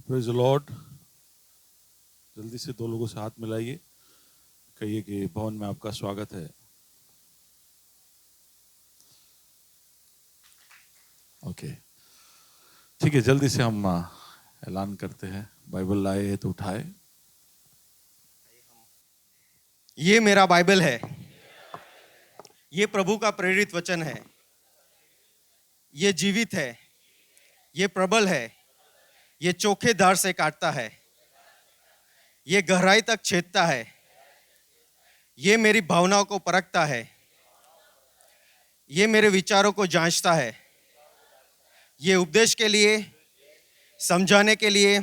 Praise the Lord. जल्दी से दो लोगों से हाथ मिलाइए, कहिए कि भवन में आपका स्वागत है। ओके, ठीक है, जल्दी से हम ऐलान करते हैं। बाइबल लाए है तो उठाए। ये मेरा बाइबल है, ये प्रभु का प्रेरित वचन है। ये जीवित है, ये प्रबल है, ये चोखे धार से काटता है, ये गहराई तक छेदता है, ये मेरी भावनाओं को परखता है, ये मेरे विचारों को जांचता है। ये उपदेश के लिए, समझाने के लिए,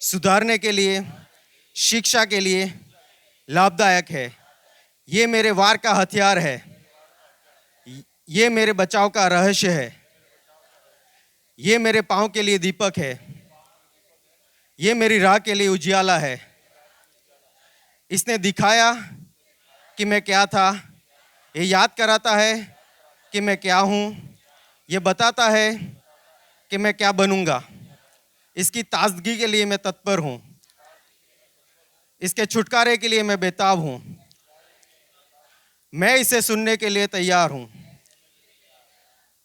सुधारने के लिए, शिक्षा के लिए लाभदायक है। ये मेरे वार का हथियार है, ये मेरे बचाव का रहस्य है। ये मेरे पांव के लिए दीपक है, ये मेरी राह के लिए उजियाला है। इसने दिखाया कि मैं क्या था, ये याद कराता है कि मैं क्या हूँ, ये बताता है कि मैं क्या बनूंगा। इसकी ताजगी के लिए मैं तत्पर हूँ, इसके छुटकारे के लिए मैं बेताब हूँ। मैं इसे सुनने के लिए तैयार हूँ।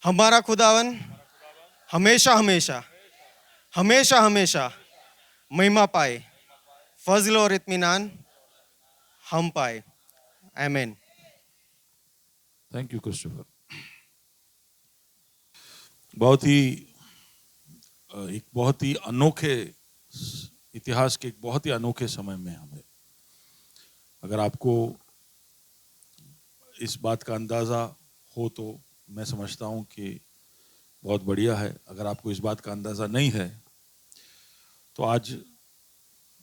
हमारा खुदावन हमेशा हमेशा हमेशा हमेशा महिमा पाए, फजल और इत्मीनान हम पाए। आमीन। Thank you Christopher. एक बहुत ही अनोखे इतिहास के एक बहुत ही अनोखे समय में हमें, अगर आपको इस बात का अंदाज़ा हो तो मैं समझता हूँ कि बहुत बढ़िया है। अगर आपको इस बात का अंदाज़ा नहीं है तो आज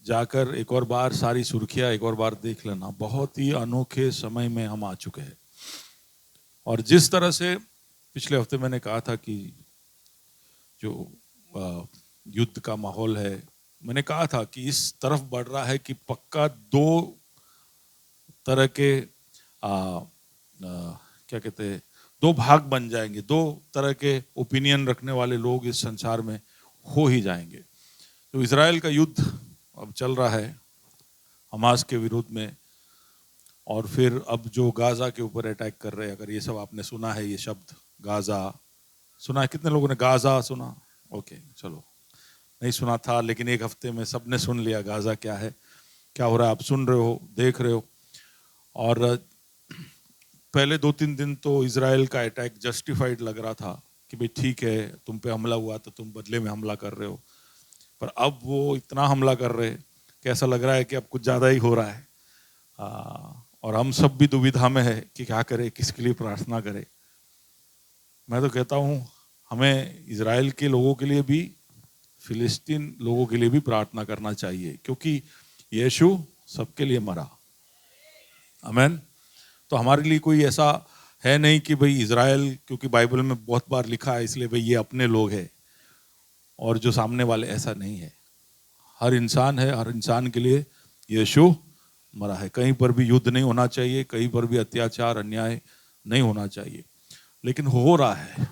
जाकर एक और बार सारी सुर्खियाँ एक और बार देख लेना। बहुत ही अनोखे समय में हम आ चुके हैं। और जिस तरह से पिछले हफ्ते मैंने कहा था कि जो युद्ध का माहौल है, मैंने कहा था कि इस तरफ बढ़ रहा है कि पक्का दो तरह के क्या कहते हैं, दो भाग बन जाएंगे। दो तरह के ओपिनियन रखने वाले लोग इस संसार में हो ही जाएंगे। तो इजराइल का युद्ध अब चल रहा है हमास के विरोध में, और फिर अब जो गाजा के ऊपर अटैक कर रहे हैं। अगर ये सब आपने सुना है, ये शब्द गाजा सुना है? कितने लोगों ने गाजा सुना? ओके, चलो, नहीं सुना था लेकिन एक हफ्ते में सबने सुन लिया गाजा क्या है, क्या हो रहा है। आप सुन रहे हो, देख रहे हो। और पहले 2-3 दिन तो इजराइल का अटैक जस्टिफाइड लग रहा था कि भाई ठीक है, तुम पे हमला हुआ तो तुम बदले में हमला कर रहे हो। पर अब वो इतना हमला कर रहे हैं कि ऐसा लग रहा है कि अब कुछ ज़्यादा ही हो रहा है। और हम सब भी दुविधा में है कि क्या करें, किसके लिए प्रार्थना करें। मैं तो कहता हूँ हमें इजराइल के लोगों के लिए भी, फिलिस्तीन लोगों के लिए भी प्रार्थना करना चाहिए, क्योंकि यीशु सबके लिए मरा। आमीन। तो हमारे लिए कोई ऐसा है नहीं कि भाई इजराइल, क्योंकि बाइबल में बहुत बार लिखा है इसलिए भाई ये अपने लोग हैं और जो सामने वाले, ऐसा नहीं है। हर इंसान है, हर इंसान के लिए यीशु मरा है। कहीं पर भी युद्ध नहीं होना चाहिए, कहीं पर भी अत्याचार अन्याय नहीं होना चाहिए, लेकिन हो रहा है।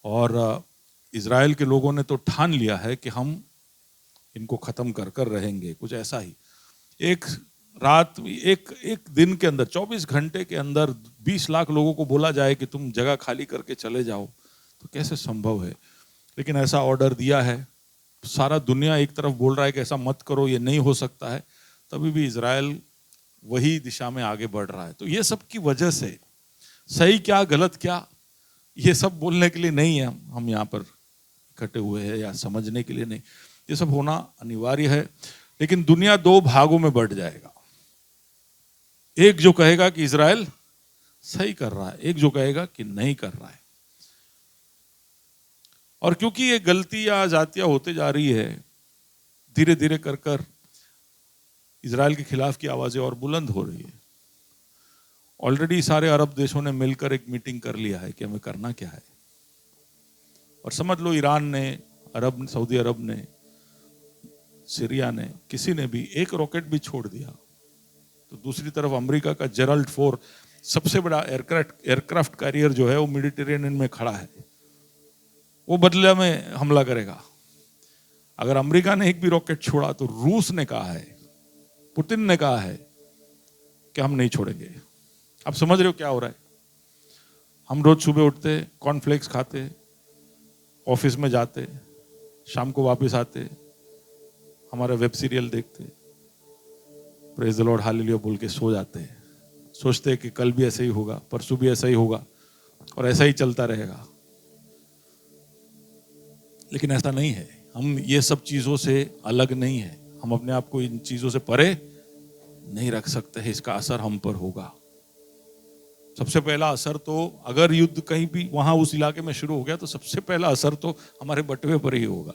और इजराइल के लोगों ने तो ठान लिया है कि हम इनको ख़त्म कर कर रहेंगे। कुछ ऐसा ही एक रात, एक दिन के अंदर, 24 घंटे के अंदर 20 लाख लोगों को बोला जाए कि तुम जगह खाली करके चले जाओ, तो कैसे संभव है। लेकिन ऐसा ऑर्डर दिया है। सारा दुनिया एक तरफ बोल रहा है कि ऐसा मत करो, ये नहीं हो सकता है, तभी भी इजराइल वही दिशा में आगे बढ़ रहा है। तो ये सब की वजह से सही क्या गलत क्या, ये सब बोलने के लिए नहीं है हम यहाँ पर इकट्ठे हुए हैं, या समझने के लिए नहीं। ये सब होना अनिवार्य है। लेकिन दुनिया दो भागों में बढ़ जाएगा। एक जो कहेगा कि इजराइल सही कर रहा है, एक जो कहेगा कि नहीं कर रहा है। और क्योंकि ये गलती या जातियां होते जा रही है, धीरे धीरे कर कर इजराइल के खिलाफ की आवाजें और बुलंद हो रही है। ऑलरेडी सारे अरब देशों ने मिलकर एक मीटिंग कर लिया है कि हमें करना क्या है। और समझ लो ईरान ने, सऊदी अरब ने, सीरिया ने, किसी ने भी एक रॉकेट भी छोड़ दिया तो दूसरी तरफ अमेरिका का जेराल्ड 4 सबसे बड़ा एयरक्राफ्ट कैरियर जो है वो मेडिटेरेनियन में खड़ा है, वो बदले में हमला करेगा। अगर अमेरिका ने एक भी रॉकेट छोड़ा तो रूस ने कहा है, पुतिन ने कहा है कि हम नहीं छोड़ेंगे। आप समझ रहे हो क्या हो रहा है? हम रोज सुबह उठते, कॉर्नफ्लेक्स खाते, ऑफिस में जाते, शाम को वापस आते, हमारा वेब सीरियल देखते, प्रेज द लॉर्ड हालेलुया बोल के सो जाते हैं, सोचते हैं कि कल भी ऐसा ही होगा, परसों भी ऐसा ही होगा और ऐसा ही चलता रहेगा। लेकिन ऐसा नहीं है। हम ये सब चीजों से अलग नहीं है। हम अपने आप को इन चीजों से परे नहीं रख सकते हैं। इसका असर हम पर होगा। सबसे पहला असर तो, अगर युद्ध कहीं भी वहां उस इलाके में शुरू हो गया तो सबसे पहला असर तो हमारे बटुए पर ही होगा,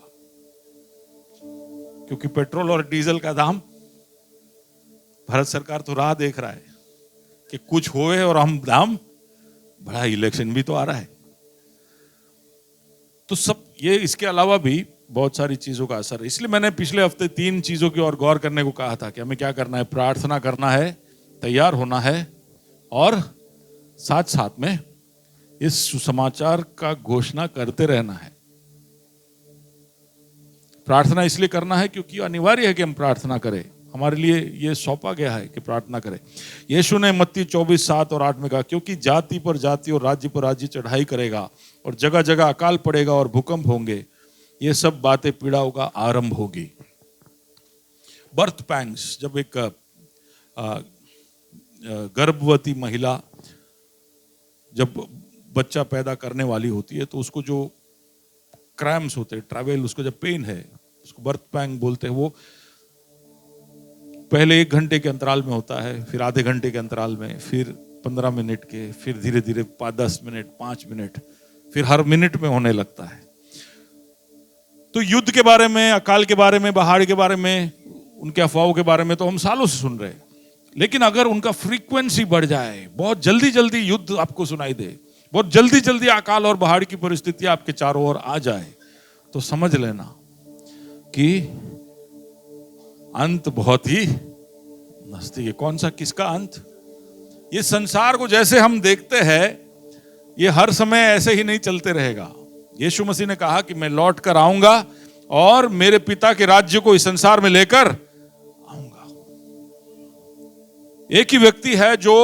क्योंकि पेट्रोल और डीजल का दाम, भारत सरकार तो राह देख रहा है कि कुछ होए और हम दाम बढ़ा। इलेक्शन भी तो आ रहा है, तो सब ये, इसके अलावा भी बहुत सारी चीजों का असर है। इसलिए मैंने पिछले हफ्ते 3 चीजों की ओर गौर करने को कहा था कि हमें क्या करना है। प्रार्थना करना है, तैयार होना है और साथ साथ में इस सुसमाचार का घोषणा करते रहना है। प्रार्थना इसलिए करना है क्योंकि अनिवार्य है कि हम प्रार्थना करें। हमारे लिए ये सौंपा गया है कि प्रार्थना करें। यीशु ने मत्ती 24:7 और 8 में कहा, क्योंकि जाति पर जाति और राज्य पर राज्य चढ़ाई करेगा और जगह जगह अकाल पड़ेगा और भूकंप होंगे। ये सब बातें पीड़ाओं का आरंभ होगी। बर्थ पैंग्स, जब एक गर्भवती महिला जब बच्चा पैदा करने वाली होती है तो उसको जो क्रैम्स होते हैं, ट्रैवल, उसको जब पेन है, उसको बर्थ पैंग बोलते हैं। वो पहले 1 घंटे के अंतराल में होता है, फिर आधे घंटे के अंतराल में, फिर 15 मिनट के, फिर धीरे धीरे 10 मिनट, 5 मिनट, फिर हर मिनट में होने लगता है। तो युद्ध के बारे में, अकाल के बारे में, बाढ़ के बारे में, उनके अफवाहों के बारे में तो हम सालों से सुन रहे हैं। लेकिन अगर उनका फ्रीक्वेंसी बढ़ जाए, बहुत जल्दी जल्दी युद्ध आपको सुनाई दे, बहुत जल्दी जल्दी अकाल और बाढ़ की परिस्थिति आपके चारों ओर आ जाए, तो समझ लेना कि अंत बहुत ही नजदीक है। कौन सा, किसका अंत? ये संसार को जैसे हम देखते हैं, ये हर समय ऐसे ही नहीं चलते रहेगा। यीशु मसीह ने कहा कि मैं लौट कर आऊंगा और मेरे पिता के राज्य को इस संसार में लेकर आऊंगा। एक ही व्यक्ति है जो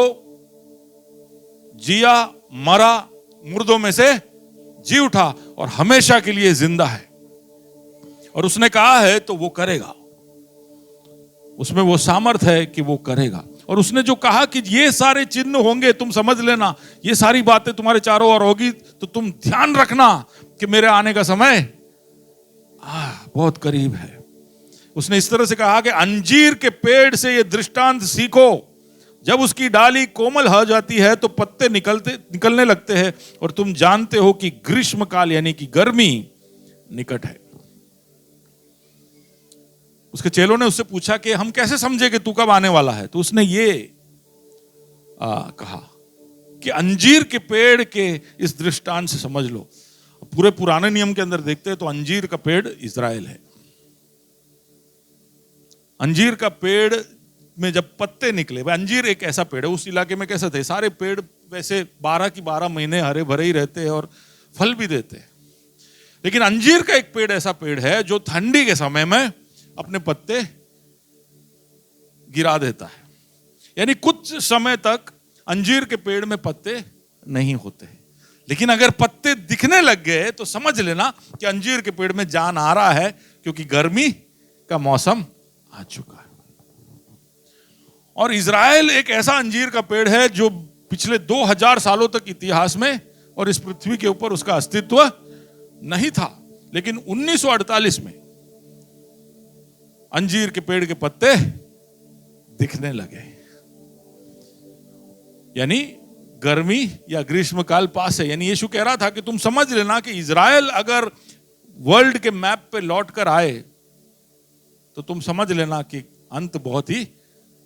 जिया, मरा, मुर्दों में से जी उठा और हमेशा के लिए जिंदा है, और उसने कहा है तो वो करेगा। उसमें वो सामर्थ है कि वो करेगा। और उसने जो कहा कि ये सारे चिन्ह होंगे, तुम समझ लेना, ये सारी बातें तुम्हारे चारों ओर होगी, तो तुम ध्यान रखना कि मेरे आने का समय बहुत करीब है। उसने इस तरह से कहा कि अंजीर के पेड़ से ये दृष्टांत सीखो, जब उसकी डाली कोमल हो जाती है तो पत्ते निकलने लगते हैं, और तुम जानते हो कि ग्रीष्म काल यानी कि गर्मी निकट है। उसके चेलों ने उससे पूछा कि हम कैसे समझे कि तू कब आने वाला है? तो उसने ये कहा कि अंजीर के पेड़ के इस दृष्टांत से समझ लो। पूरे पुराने नियम के अंदर देखते हैं तो अंजीर का पेड़ इज़राइल है। अंजीर का पेड़ में जब पत्ते निकले, अंजीर एक ऐसा पेड़ है, उस इलाके में कैसे थे, सारे पेड़ वैसे 12 की 12 महीने हरे भरे ही रहते हैं और फल भी देते हैं। लेकिन अंजीर का एक पेड़ ऐसा पेड़ है जो ठंडी के समय में अपने पत्ते गिरा देता है। यानी कुछ समय तक अंजीर के पेड़ में पत्ते नहीं होते, लेकिन अगर पत्ते दिखने लग गए तो समझ लेना कि अंजीर के पेड़ में जान आ रहा है, क्योंकि गर्मी का मौसम आ चुका है। और इज़राइल एक ऐसा अंजीर का पेड़ है जो पिछले 2000 सालों तक इतिहास में और इस पृथ्वी के ऊपर उसका अस्तित्व नहीं था, लेकिन 1948 में अंजीर के पेड़ के पत्ते दिखने लगे। यानी गर्मी या ग्रीष्म काल पास है। यानी यीशु कह रहा था कि तुम समझ लेना कि इज़राइल अगर वर्ल्ड के मैप पे लौट कर आए तो तुम समझ लेना कि अंत बहुत ही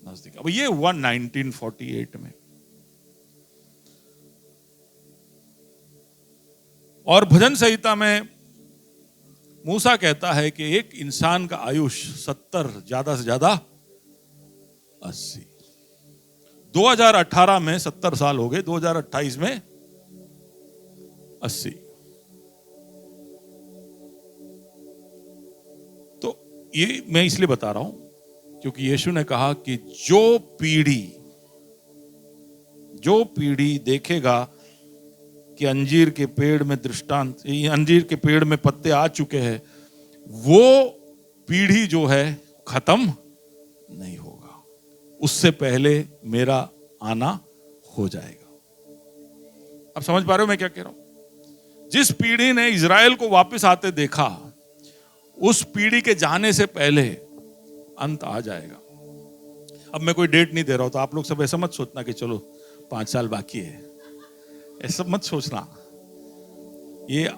नजदीक। अब ये हुआ 1948 में। और भजन संहिता में मूसा कहता है कि एक इंसान का आयुष्य 70, ज्यादा से ज्यादा 80। 2018 में 70 साल हो गए, 2028 में 80। ये मैं इसलिए बता रहा हूं क्योंकि यीशु ने कहा कि जो पीढ़ी देखेगा कि अंजीर के पेड़ में दृष्टांत, अंजीर के पेड़ में पत्ते आ चुके हैं, वो पीढ़ी जो है खत्म नहीं होगा, उससे पहले मेरा आना हो जाएगा। अब समझ पा रहे हो मैं क्या कह रहा हूं? जिस पीढ़ी ने इजराइल को वापस आते देखा, उस पीढ़ी के जाने से पहले अंत आ जाएगा। अब मैं कोई डेट नहीं दे रहा हूं, तो आप लोग सब ऐसा मत सोचना कि चलो 5 साल बाकी है, ऐसा मत सोचना। ये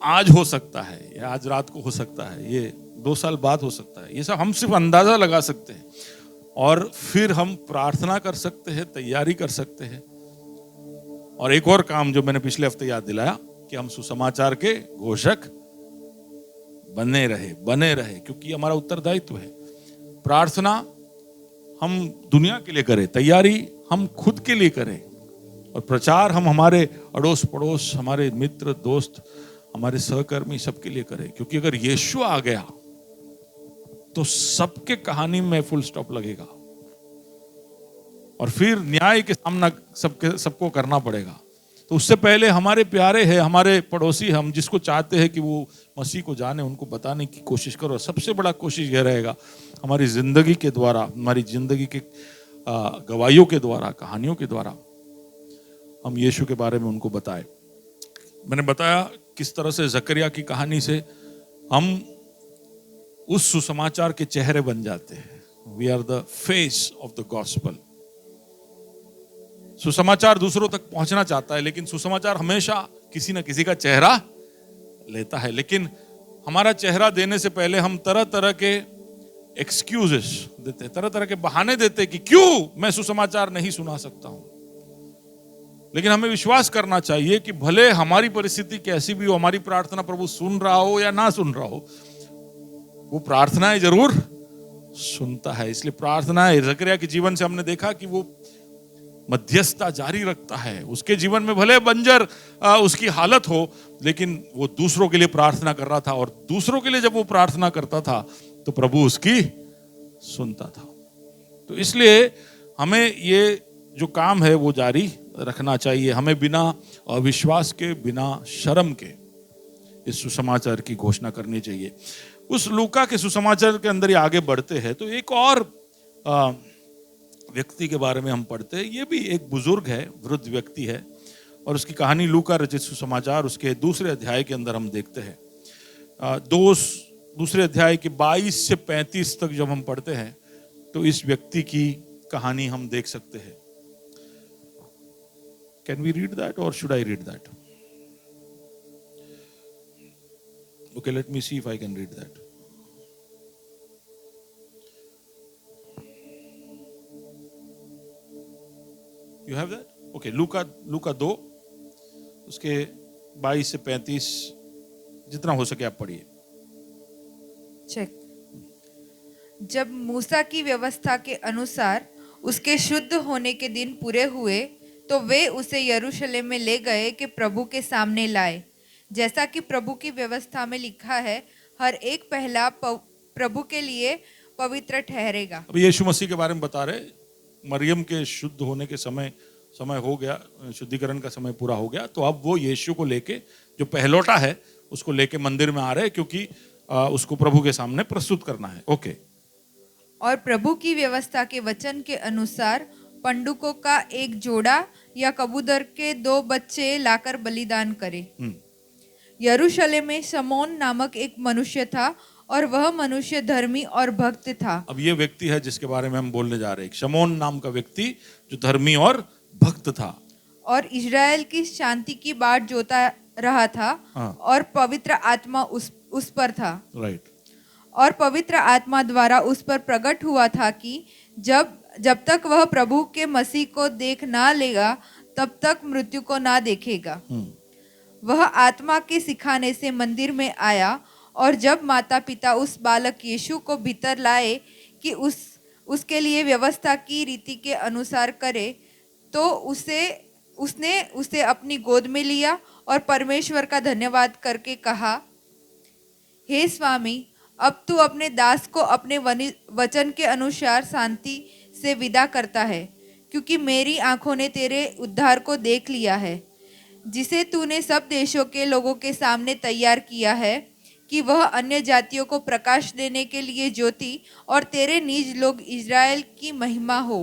आज हो सकता है, या आज रात को हो सकता है, ये 2 साल बाद हो सकता है। ये सब हम सिर्फ अंदाजा लगा सकते हैं और फिर हम प्रार्थना कर सकते हैं, तैयारी कर सकते हैं। और एक और काम जो मैंने पिछले हफ्ते याद दिलाया कि हम सुसमाचार के घोषक बने रहे, क्योंकि हमारा उत्तरदायित्व है। प्रार्थना हम दुनिया के लिए करें, तैयारी हम खुद के लिए करें, और प्रचार हम हमारे अड़ोस पड़ोस, हमारे मित्र दोस्त, हमारे सहकर्मी सबके लिए करें। क्योंकि अगर यीशु आ गया तो सबके कहानी में फुल स्टॉप लगेगा और फिर न्याय के सामना सबको करना पड़ेगा। तो उससे पहले हमारे प्यारे हैं, हमारे पड़ोसी, हम जिसको चाहते हैं कि वो मसीह को जाने, उनको बताने की कोशिश करो। सबसे बड़ा कोशिश यह रहेगा हमारी जिंदगी के द्वारा, हमारी जिंदगी के गवाहियों के द्वारा, कहानियों के द्वारा हम यीशु के बारे में उनको बताएं। मैंने बताया किस तरह से जकरिया की कहानी से हम उस सुसमाचार के चेहरे बन जाते हैं। We are the face of the gospel. सुसमाचार दूसरों तक पहुंचना चाहता है, लेकिन सुसमाचार हमेशा किसी न किसी का चेहरा लेता है। लेकिन हमारा चेहरा देने से पहले हम तरह तरह के एक्सक्यूजेस देते, तरह तरह के बहाने देते कि क्यों मैं सुसमाचार नहीं सुना सकता हूं। लेकिन हमें विश्वास करना चाहिए कि भले हमारी परिस्थिति कैसी भी हो, हमारी प्रार्थना प्रभु सुन रहा हो या ना सुन रहा हो, वो प्रार्थनाएं जरूर सुनता है। इसलिए प्रार्थनाएं, जकरिया के जीवन से हमने देखा कि वो मध्यस्थता जारी रखता है। उसके जीवन में भले बंजर उसकी हालत हो, लेकिन वो दूसरों के लिए प्रार्थना कर रहा था, और दूसरों के लिए जब वो प्रार्थना करता था तो प्रभु उसकी सुनता था। तो इसलिए हमें ये जो काम है वो जारी रखना चाहिए। हमें बिना अविश्वास के, बिना शर्म के इस सुसमाचार की घोषणा करनी चाहिए। उस लूका के सुसमाचार के अंदर ही आगे बढ़ते हैं तो एक और व्यक्ति के बारे में हम पढ़ते हैं। ये भी एक बुजुर्ग है, वृद्ध व्यक्ति है, और उसकी कहानी लूका रचित सुसमाचार उसके 2 अध्याय के अंदर हम देखते हैं। दूसरे अध्याय के 22 से 35 तक जब हम पढ़ते हैं तो इस व्यक्ति की कहानी हम देख सकते हैं। Can we read that or should I read that? Okay, let me see if I can read that. You have that? Okay, लूका 2 उसके 22 से 35 जितना हो सके आप पढ़िए। चेक। जब मूसा की व्यवस्था के अनुसार उसके शुद्ध होने के दिन पूरे हुए तो वे उसे यरूशलेम में ले गए कि प्रभु के सामने लाए, जैसा कि प्रभु की व्यवस्था में लिखा है, हर एक पहला प्रभु के लिए पवित्र ठहरेगा। अब यीशु मसीह के बारे में बता रहे, मरियम के शुद्ध होने के समय हो गया, शुद्धिकरण का समय पूरा हो गया, तो अब वो यीशु को लेके, जो पहलौटा है उसको लेके मंदिर में आ रहे, क्योंकि उसको प्रभु के सामने प्रस्तुत करना है। ओके। और प्रभु की व्यवस्था के वचन के अनुसार पंडुकों का एक जोड़ा या कबूतर के 2 बच्चे लाकर बलिदान करे। यरूशलेम में शमौन नामक एक मनुष्य था और वह मनुष्य धर्मी और भक्त था। अब ये व्यक्ति है जिसके बारे में हम बोलने जा रहे हैं, शमौन नाम का व्यक्ति जो धर्मी और भक्त था और इजराइल की शांति की बाट जोता रहा था। हाँ। और पवित्र आत्मा उस पर था। राइट। और पवित्र आत्मा द्वारा उस पर प्रकट हुआ था कि जब तक वह प्रभु के मसीह को देख ना लेगा तब तक मृत्यु को ना देखेगा। वह आत्मा के सिखाने से मंदिर में आया, और जब माता पिता उस बालक यीशु को भीतर लाए कि उसके लिए व्यवस्था की रीति के अनुसार करे, तो उसने उसे अपनी गोद में लिया और परमेश्वर का धन्यवाद करके कहा, हे स्वामी, अब तू अपने दास को अपने वचन के अनुसार शांति से विदा करता है, क्योंकि मेरी आंखों ने तेरे उद्धार को देख लिया है, जिसे तूने सब देशों के लोगों के सामने तैयार किया है, कि वह अन्य जातियों को प्रकाश देने के लिए ज्योति और तेरे निज लोग इज़राइल की महिमा हो।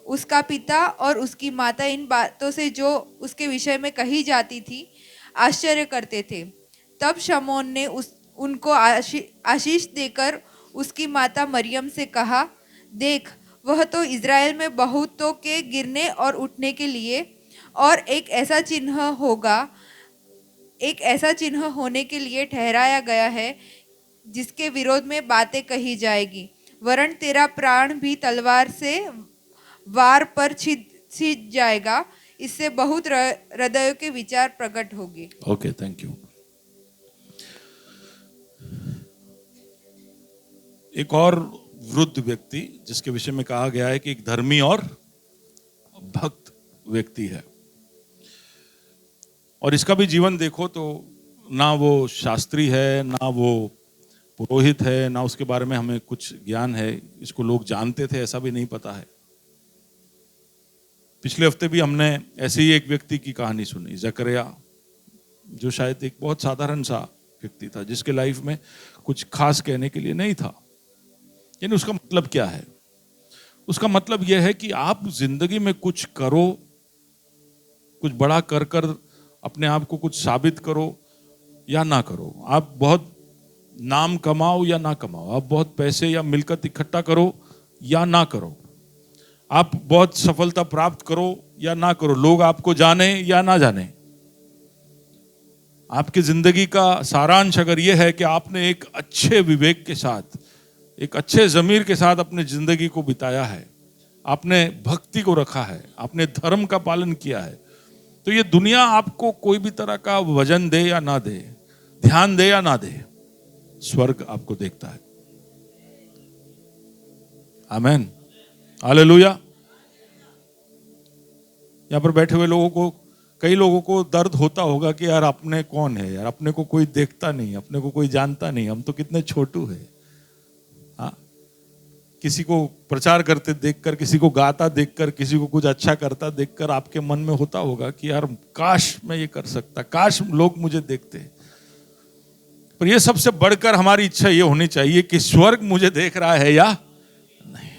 उसका पिता और उसकी माता इन बातों से जो उसके विषय में कही जाती थी आश्चर्य करते थे। तब शमौन ने उनको आशीष देकर उसकी माता मरियम से कहा, देख, वह तो इज़राइल में बहुतों के गिरने और उठने के लिए और एक ऐसा चिन्ह होने के लिए ठहराया गया है, जिसके विरोध में बातें कही जाएगी, वरन तेरा प्राण भी तलवार से वार पर छिद जाएगा। इससे बहुत हृदयों के विचार प्रकट होंगे। Okay, thank you. एक और वृद्ध व्यक्ति जिसके विषय में कहा गया है कि एक धर्मी और भक्त व्यक्ति है, और इसका भी जीवन देखो तो ना वो शास्त्री है, ना वो पुरोहित है, ना उसके बारे में हमें कुछ ज्ञान है। इसको लोग जानते थे ऐसा भी नहीं पता है। पिछले हफ्ते भी हमने ऐसे ही एक व्यक्ति की कहानी सुनी, जकरिया, जो शायद एक बहुत साधारण सा व्यक्ति था, जिसके लाइफ में कुछ खास कहने के लिए नहीं था। यानी उसका मतलब क्या है? उसका मतलब यह है कि आप जिंदगी में कुछ करो, कुछ बड़ा कर कर अपने आप को कुछ साबित करो या ना करो, आप बहुत नाम कमाओ या ना कमाओ, आप बहुत पैसे या मिलकत इकट्ठा करो या ना करो, आप बहुत सफलता प्राप्त करो या ना करो, लोग आपको जाने या ना जाने, आपकी जिंदगी का सारांश अगर यह है कि आपने एक अच्छे विवेक के साथ, एक अच्छे ज़मीर के साथ अपने जिंदगी को बिताया है, आपने भक्ति को रखा है, आपने धर्म का पालन किया है, तो ये दुनिया आपको कोई भी तरह का वजन दे या ना दे, ध्यान दे या ना दे, स्वर्ग आपको देखता है। आमेन, हालेलुया। यहां पर बैठे हुए लोगों को, कई लोगों को दर्द होता होगा कि यार अपने कौन है, यार अपने को कोई देखता नहीं, अपने को कोई जानता नहीं, हम तो कितने छोटू है। हाँ, किसी को प्रचार करते देखकर, किसी को गाता देखकर, किसी को कुछ अच्छा करता देखकर आपके मन में होता होगा कि यार काश मैं ये कर सकता, काश लोग मुझे देखते। पर ये सबसे बढ़कर हमारी इच्छा ये होनी चाहिए कि स्वर्ग मुझे देख रहा है या नहीं।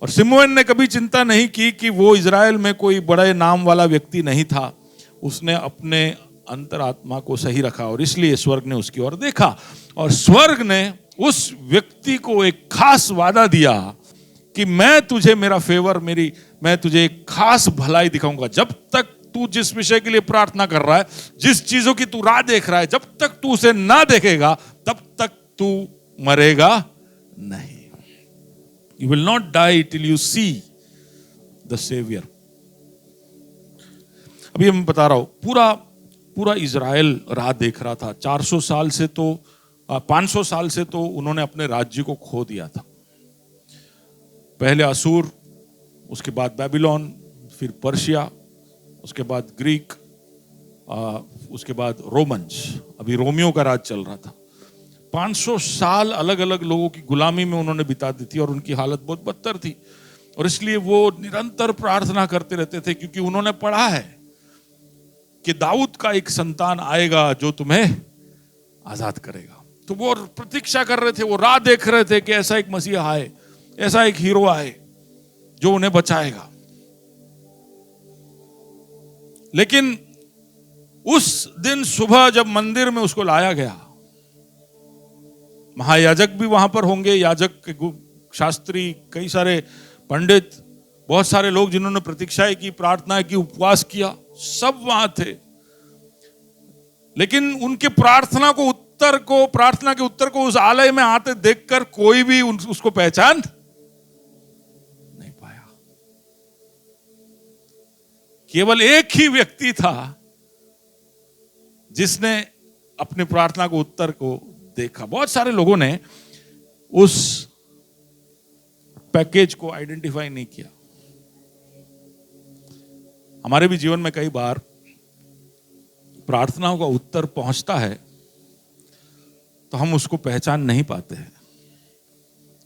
और सिमोन ने कभी चिंता नहीं की कि वो इज़राइल में कोई बड़े नाम वाला व्यक्ति नहीं था, उसने अपने अंतरात्मा को सही रखा और इसलिए स्वर्ग ने उसकी ओर देखा, और स्वर्ग ने उस व्यक्ति को एक खास वादा दिया कि मैं तुझे मेरा फेवर, मैं तुझे एक खास भलाई दिखाऊंगा। जब तक तू जिस विषय के लिए प्रार्थना कर रहा है, जिस चीजों की तू राह देख रहा है, जब तक तू उसे ना देखेगा तब तक तू मरेगा नहीं। You will not die till you see the Savior. अभी मैं बता रहा हूं, पूरा इज़राइल राह देख रहा था। 400 साल से तो 500 साल से तो उन्होंने अपने राज्य को खो दिया था। पहले असूर, उसके बाद बेबीलोन, फिर पर्शिया, उसके बाद ग्रीक, उसके बाद रोमन्स, अभी रोमियो का राज चल रहा था। 500 साल अलग अलग लोगों की गुलामी में उन्होंने बिता दी थी और उनकी हालत बहुत बदतर थी, और इसलिए वो निरंतर प्रार्थना करते रहते थे, क्योंकि उन्होंने पढ़ा है कि दाऊद का एक संतान आएगा जो तुम्हें आजाद करेगा। तो वो प्रतीक्षा कर रहे थे, वो राह देख रहे थे कि ऐसा एक मसीहा आए, ऐसा एक हीरो आए जो उन्हें बचाएगा। लेकिन उस दिन सुबह जब मंदिर में उसको लाया गया, महायाजक भी वहां पर होंगे, याजक, शास्त्री, कई सारे पंडित, बहुत सारे लोग जिन्होंने प्रतीक्षाएं की, प्रार्थना की, उपवास किया, सब वहां थे। लेकिन उनके प्रार्थना के उत्तर को उस आलय में आते देखकर कोई भी उसको पहचान नहीं पाया। केवल एक ही व्यक्ति था जिसने अपनी प्रार्थना को उत्तर को देखा। बहुत सारे लोगों ने उस पैकेज को आइडेंटिफाई नहीं किया। हमारे भी जीवन में कई बार प्रार्थनाओं का उत्तर पहुंचता है तो हम उसको पहचान नहीं पाते हैं।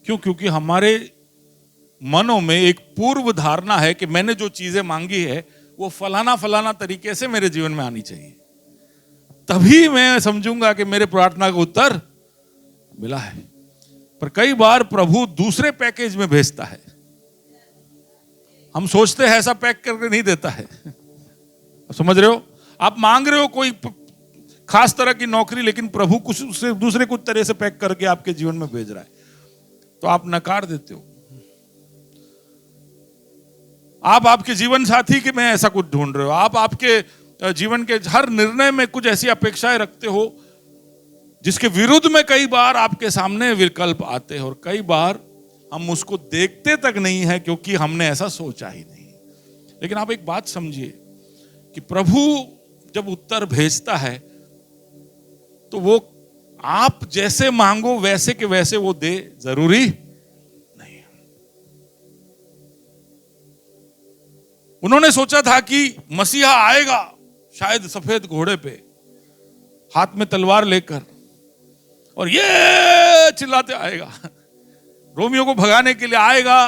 क्यों? क्योंकि हमारे मनों में एक पूर्व धारणा है कि मैंने जो चीजें मांगी है वो फलाना फलाना तरीके से मेरे जीवन में आनी चाहिए, तभी मैं समझूंगा कि मेरे प्रार्थना का उत्तर मिला है। पर कई बार प्रभु दूसरे पैकेज में भेजता है। हम सोचते हैं ऐसा पैक करके नहीं देता है। समझ रहे हो? आप मांग रहे हो कोई खास तरह की नौकरी, लेकिन प्रभु कुछ उससे दूसरे कुछ तरह से पैक करके आपके जीवन में भेज रहा है, तो आप नकार देते हो। आप आपके जीवन साथी के में ऐसा कुछ ढूंढ रहे हो, आप आपके जीवन के हर निर्णय में कुछ ऐसी अपेक्षाएं रखते हो जिसके विरुद्ध में कई बार आपके सामने विकल्प आते हैं, और कई बार हम उसको देखते तक नहीं है क्योंकि हमने ऐसा सोचा ही नहीं। लेकिन आप एक बात समझिए कि प्रभु जब उत्तर भेजता है तो वो आप जैसे मांगो वैसे के वैसे वो दे जरूरी नहीं है। उन्होंने सोचा था कि मसीहा आएगा शायद सफेद घोड़े पे, हाथ में तलवार लेकर, और ये चिल्लाते आएगा, रोमियो को भगाने के लिए आएगा,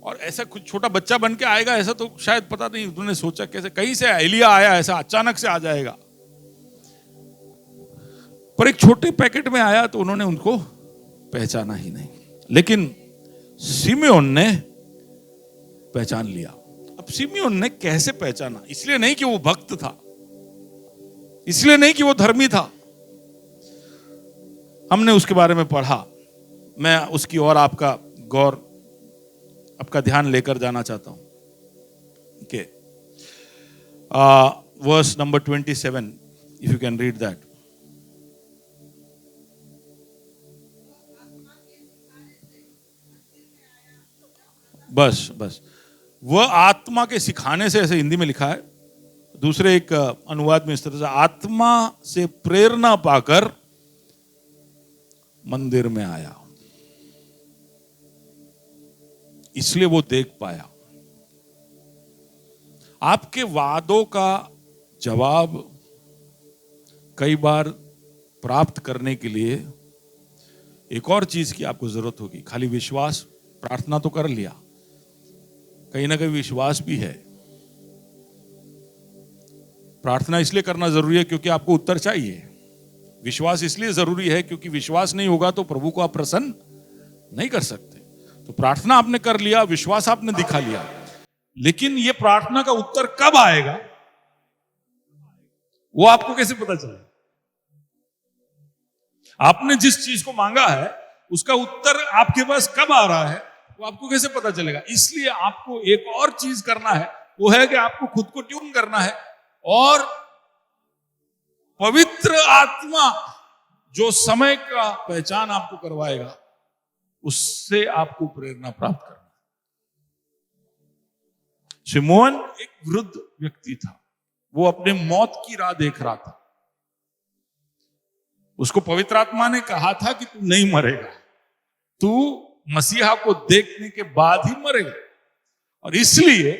और ऐसा कुछ छोटा बच्चा बन के आएगा, ऐसा तो शायद पता नहीं उन्होंने सोचा कैसे, कहीं से एलिया आया ऐसा अचानक से आ जाएगा। पर एक छोटे पैकेट में आया तो उन्होंने उनको पहचाना ही नहीं। लेकिन सिमियोन ने पहचान लिया। अब सिमियोन ने कैसे पहचाना? इसलिए नहीं कि वो भक्त था, इसलिए नहीं कि वो धर्मी था, हमने उसके बारे में पढ़ा। मैं उसकी और आपका गौर, आपका ध्यान लेकर जाना चाहता हूं। Okay, verse number 27, if you can read that. बस वह आत्मा के सिखाने से, ऐसे हिंदी में लिखा है, दूसरे एक अनुवाद में इस तरह से, आत्मा से प्रेरणा पाकर मंदिर में आया, इसलिए वो देख पाया। आपके वादों का जवाब कई बार प्राप्त करने के लिए एक और चीज की आपको जरूरत होगी। खाली विश्वास, प्रार्थना तो कर लिया, कहीं ना कहीं विश्वास भी है। प्रार्थना इसलिए करना जरूरी है क्योंकि आपको उत्तर चाहिए। विश्वास इसलिए जरूरी है क्योंकि विश्वास नहीं होगा तो प्रभु को आप प्रसन्न नहीं कर सकते। तो प्रार्थना आपने कर लिया, विश्वास आपने दिखा लिया, लेकिन ये प्रार्थना का उत्तर कब आएगा वो आपको कैसे पता चलेगा? आपने जिस चीज को मांगा है उसका उत्तर आपके पास कब आ रहा है वो आपको कैसे पता चलेगा? इसलिए आपको एक और चीज करना है, वो है कि आपको खुद को ट्यून करना है, और पवित्र आत्मा जो समय का पहचान आपको करवाएगा उससे आपको प्रेरणा प्राप्त करना। शिमोन एक वृद्ध व्यक्ति था, वो अपने मौत की राह देख रहा था। उसको पवित्र आत्मा ने कहा था कि तू नहीं मरेगा, तू मसीहा को देखने के बाद ही मरेगा, और इसलिए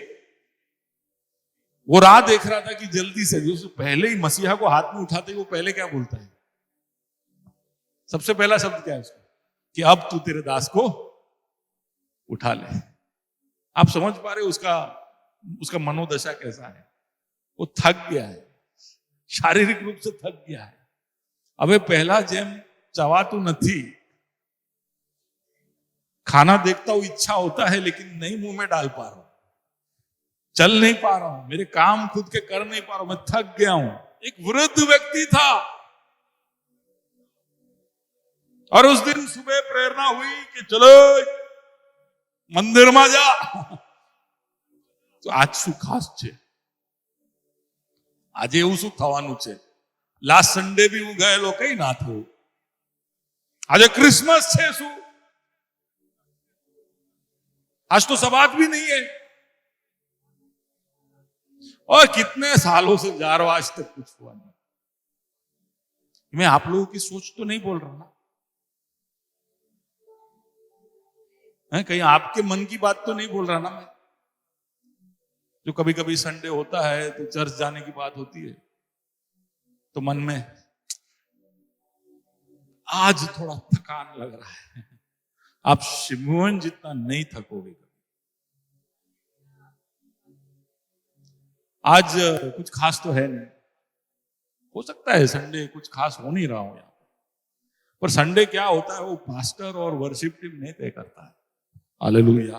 वो राह देख रहा था कि जल्दी से, जो पहले ही मसीहा को हाथ में उठाते ही वो पहले क्या बोलता है? सबसे पहला शब्द क्या है उसका? कि अब तू तेरे दास को उठा ले। आप समझ पा रहे हो उसका मनोदशा कैसा है? वो थक गया है, शारीरिक रूप से थक गया है। अब पहला जेम चवातु नहीं, खाना देखता हूं, इच्छा होता है लेकिन नहीं मुंह में डाल पा रहा हूं, चल नहीं पा रहा हूं, मेरे काम खुद के कर नहीं पा रहा हूं, मैं थक गया हूं। एक वृद्ध व्यक्ति था, और उस दिन सुबह प्रेरणा हुई कि चलो मंदिर में जा। तो आज શું ખાસ છે? આજે એવું શું થવાનું છે? લાસ્ટ સન્ડે બી હું ગયેલો, કઈ ના થયું। આજે ક્રિસમસ છે, શું आज तो सबात भी नहीं है, और कितने सालों से जा रहा हूं, आज तक कुछ हुआ नहीं। मैं आप लोगों की सोच तो नहीं बोल रहा ना, कहीं आपके मन की बात तो नहीं बोल रहा ना मैं। जो कभी कभी संडे होता है तो चर्च जाने की बात होती है तो मन में आज थोड़ा थकान लग रहा है। आप शिमोन जितना नहीं थकोगे। आज कुछ खास तो है नहीं, हो सकता है संडे कुछ खास हो नहीं रहा हो यहाँ पर संडे क्या होता है वो पास्टर और वर्शिप टीम नहीं तय करता है। Hallelujah,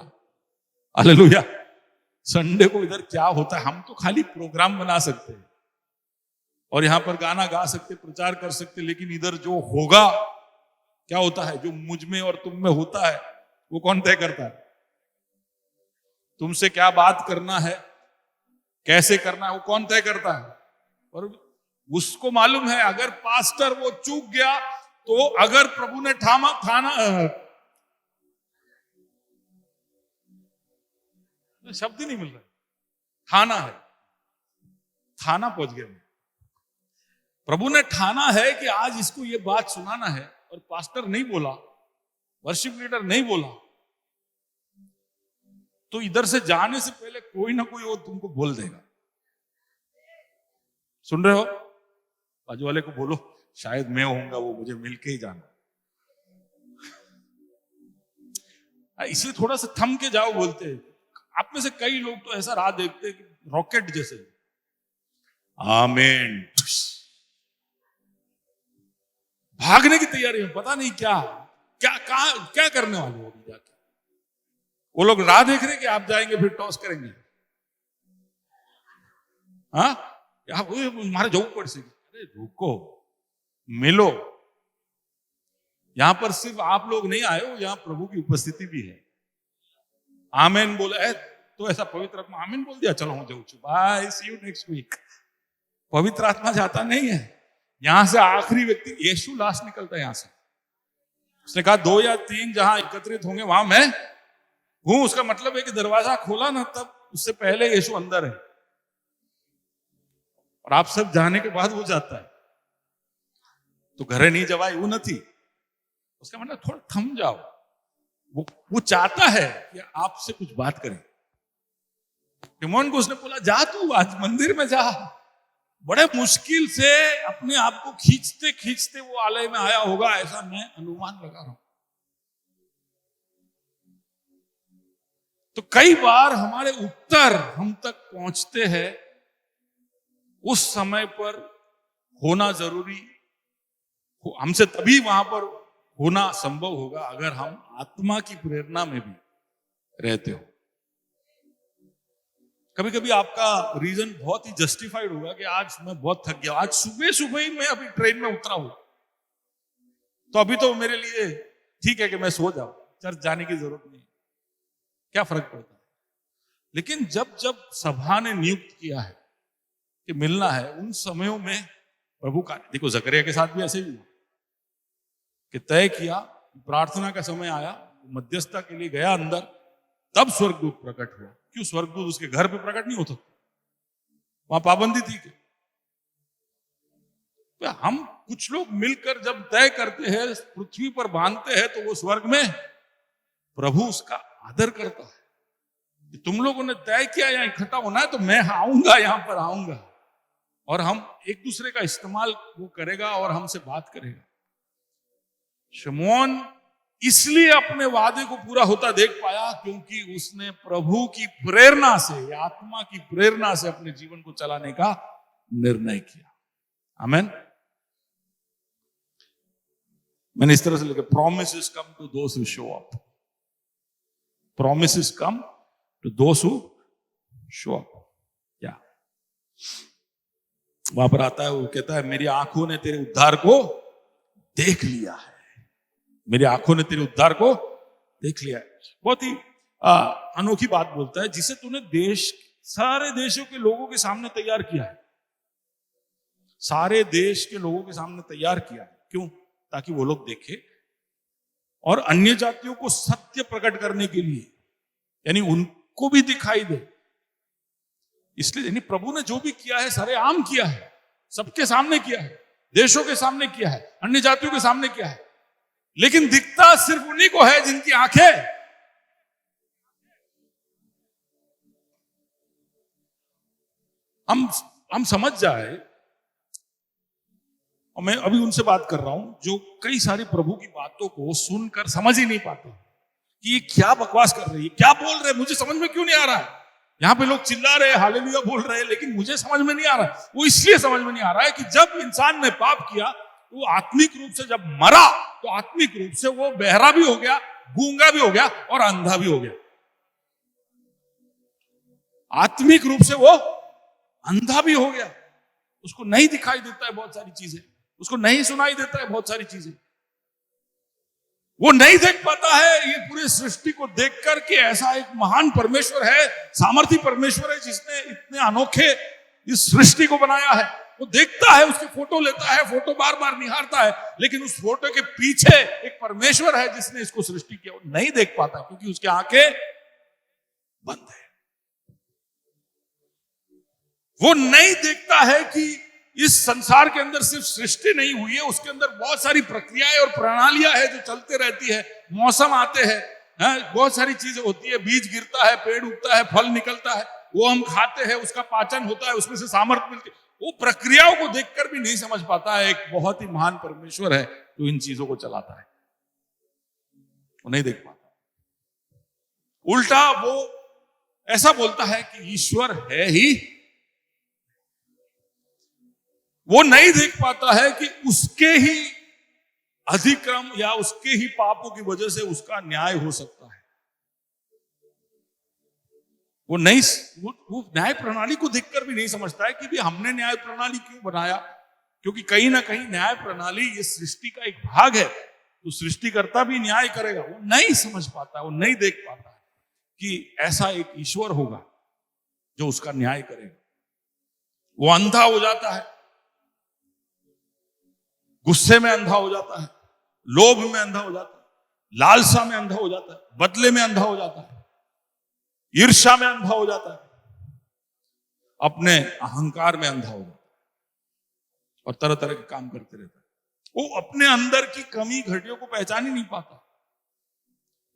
hallelujah. संडे को इधर क्या होता है, हम तो खाली प्रोग्राम बना सकते हैं और यहाँ पर गाना गा सकते, प्रचार कर सकते, लेकिन इधर जो होगा क्या होता है, जो मुझ में और तुम में होता है वो कौन तय करता है? तुमसे क्या बात करना है, कैसे करना है, वो कौन तय करता है? और उसको मालूम है अगर पास्टर वो चूक गया तो अगर प्रभु ने थाना शब्द ही नहीं मिल रहा, ठाना है, थाना पहुंच गया। प्रभु ने ठाना है कि आज इसको ये बात सुनाना है और पास्टर नहीं बोला, वर्शिप लीडर नहीं बोला, तो इधर से जाने से पहले कोई ना कोई वो तुमको बोल देगा। सुन रहे हो? बाजू वाले को बोलो शायद मैं होऊंगा वो, मुझे मिलके ही जाना। इसलिए थोड़ा सा थम के जाओ बोलते हैं। आप में से कई लोग तो ऐसा राह देखते हैं कि रॉकेट जैसे, आमीन, भागने की तैयारी में, पता नहीं क्या क्या क्या करने वाले हो अभी जाके। वो लोग राह देख रहे कि आप जाएंगे फिर टॉस करेंगे। हाँ, मारे जाऊ पड़ से, अरे रुको, मिलो। यहां पर सिर्फ आप लोग नहीं आए हो, यहां प्रभु की उपस्थिति भी है। आमीन बोले तो ऐसा पवित्र आत्मा आमीन बोल दिया, चलो हो जाऊँ, bye, see you next week. पवित्र आत्मा जाता नहीं है यहां से। आखिरी व्यक्ति यीशु लास्ट निकलता है यहां से। उसने कहा 2 या 3 जहां एकत्रित होंगे वहां मैं हूं। उसका मतलब है कि दरवाजा खोला ना, तब उससे पहले यीशु अंदर है और आप सब जाने के बाद वो जाता है। तो घरे नहीं जवाई वो नहीं, उसका मतलब थोड़ा थम जाओ। वो चाहता है कि आपसे कुछ बात करें। शिमोन को उसने बोला जा तू आज मंदिर में जा। बड़े मुश्किल से अपने आप को खींचते खींचते वो आलय में आया होगा, ऐसा मैं अनुमान लगा रहा हूं। तो कई बार हमारे उत्तर हम तक पहुंचते हैं उस समय पर होना जरूरी, हमसे तभी वहां पर होना संभव होगा अगर हम आत्मा की प्रेरणा में भी रहते हो। कभी कभी आपका रीजन बहुत ही जस्टिफाइड होगा कि आज मैं बहुत थक गया, आज सुबह सुबह ही मैं अभी ट्रेन में उतरा हूं, तो अभी तो मेरे लिए ठीक है कि मैं सो जाऊं, चर्च जाने की जरूरत नहीं, क्या फर्क पड़ता है। लेकिन जब जब सभा ने नियुक्त किया है कि मिलना है, उन समयों में प्रभु का, देखो जकरिया के साथ भी ऐसे ही हुआ कि तय किया, प्रार्थना का समय आया, मध्यस्थता के लिए गया अंदर, तब स्वर्गदूत प्रकट हुआ। क्यों स्वर्गदूत उसके घर पे प्रकट नहीं होता? वहां पाबंदी थी कि तो हम कुछ लोग मिलकर जब तय करते हैं, पृथ्वी पर बांधते हैं, तो वो स्वर्ग में प्रभु उसका आदर करता है। तुम लोगों ने तय किया यहाँ इकट्ठा होना है तो मैं आऊंगा, यहां पर आऊंगा, और हम एक दूसरे का इस्तेमाल वो करेगा और हमसे बात करेगा। शिमोन इसलिए अपने वादे को पूरा होता देख पाया क्योंकि उसने प्रभु की प्रेरणा से, आत्मा की प्रेरणा से अपने जीवन को चलाने का निर्णय किया। आमीन। मैंने इस तरह से लिखा, promises come to those who show up, promises come to those who show up. क्या वहां पर आता है, वो कहता है मेरी आंखों ने तेरे उद्धार को देख लिया है, मेरी आंखों ने तेरे उद्धार को देख लिया है। बहुत ही अनोखी बात बोलता है, जिसे तूने सारे देशों के लोगों के सामने तैयार किया है, सारे देश के लोगों के सामने तैयार किया है। क्यों? ताकि वो लोग देखें और अन्य जातियों को सत्य प्रकट करने के लिए, यानी उनको भी दिखाई दे। इसलिए यानी प्रभु ने जो भी किया है सरेआम किया है, सबके सामने किया है, देशों के सामने किया है, अन्य जातियों के सामने किया है, लेकिन दिखता सिर्फ उन्हीं को है जिनकी आंखें हम समझ जाए और मैं अभी उनसे बात कर रहा हूं जो कई सारी प्रभु की बातों को सुनकर समझ ही नहीं पाते कि ये क्या बकवास कर रही है, क्या बोल रहे हैं, मुझे समझ में क्यों नहीं आ रहा है। यहाँ पे लोग चिल्ला रहे हैं, हालेलुया बोल रहे हैं, लेकिन मुझे समझ में नहीं आ रहा है। वो इसलिए समझ में नहीं आ रहा है कि जब इंसान ने पाप किया तो वो आत्मिक रूप से जब मरा तो आत्मिक रूप से वो बहरा भी हो गया, गूंगा भी हो गया और अंधा भी हो गया। आत्मिक रूप से वो अंधा भी हो गया, उसको नहीं दिखाई देता है बहुत सारी चीजें, उसको नहीं सुनाई देता है बहुत सारी चीजें, वो नहीं देख पाता है ये पूरे सृष्टि को देख कर के ऐसा एक महान परमेश्वर है, सामर्थी परमेश्वर है जिसने इतने अनोखे इस सृष्टि को बनाया है। वो देखता है, उसके फोटो लेता है, फोटो बार बार निहारता है, लेकिन उस फोटो के पीछे एक परमेश्वर है जिसने इसको सृष्टि किया, वो नहीं देख पाता क्योंकि उसकी आंखें बंद है। वो नहीं देखता है कि इस संसार के अंदर सिर्फ सृष्टि नहीं हुई है, उसके अंदर बहुत सारी प्रक्रियाएं और प्रणालियां हैं जो चलते रहती है। मौसम आते हैं, बहुत सारी चीजें होती है, बीज गिरता है, पेड़ उगता है, फल निकलता है, वो हम खाते हैं, उसका पाचन होता है, उसमें से सामर्थ्य मिलती है। वो प्रक्रियाओं को देखकर भी नहीं समझ पाता है एक बहुत ही महान परमेश्वर है जो इन चीजों को चलाता है, वो नहीं देख पाता। उल्टा वो ऐसा बोलता है कि ईश्वर है ही, वो नहीं देख पाता है कि उसके ही अधिक्रम या उसके ही पापों की वजह से उसका न्याय हो सकता है। वो न्याय प्रणाली को देखकर भी नहीं समझता है कि भी हमने न्याय प्रणाली क्यों बनाया, क्योंकि कहीं ना कहीं न्याय प्रणाली ये सृष्टि का एक भाग है, तो सृष्टिकर्ता भी न्याय करेगा। वो नहीं समझ पाता, वो नहीं देख पाता कि ऐसा एक ईश्वर होगा जो उसका न्याय करेगा। वो अंधा हो जाता है, गुस्से में अंधा हो जाता है, लोभ में अंधा हो जाता है, लालसा में अंधा हो जाता है, बदले में अंधा हो जाता है, ईर्ष्या में अंधा हो जाता है, अपने अहंकार में अंधा हो जाता है और तरह तरह के काम करते रहता है। वो अपने अंदर की कमी घटियों को पहचान ही नहीं पाता।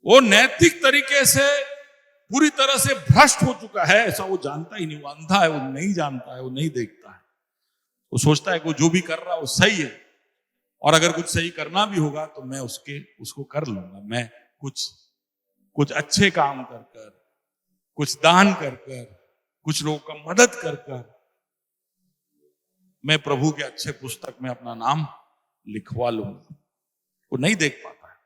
वो नैतिक तरीके से पूरी तरह से भ्रष्ट हो चुका है, ऐसा वो जानता ही नहीं। वो अंधा है, वो नहीं जानता है, वो नहीं देखता है। वो सोचता है कि वो जो भी कर रहा है वो सही है, और अगर कुछ सही करना भी होगा तो मैं उसको कर लूंगा। मैं कुछ अच्छे काम कर कर, कुछ दान कर कर, कुछ लोगों का मदद कर कर मैं प्रभु के अच्छे पुस्तक में अपना नाम लिखवा लूंगा। वो नहीं देख पाता है।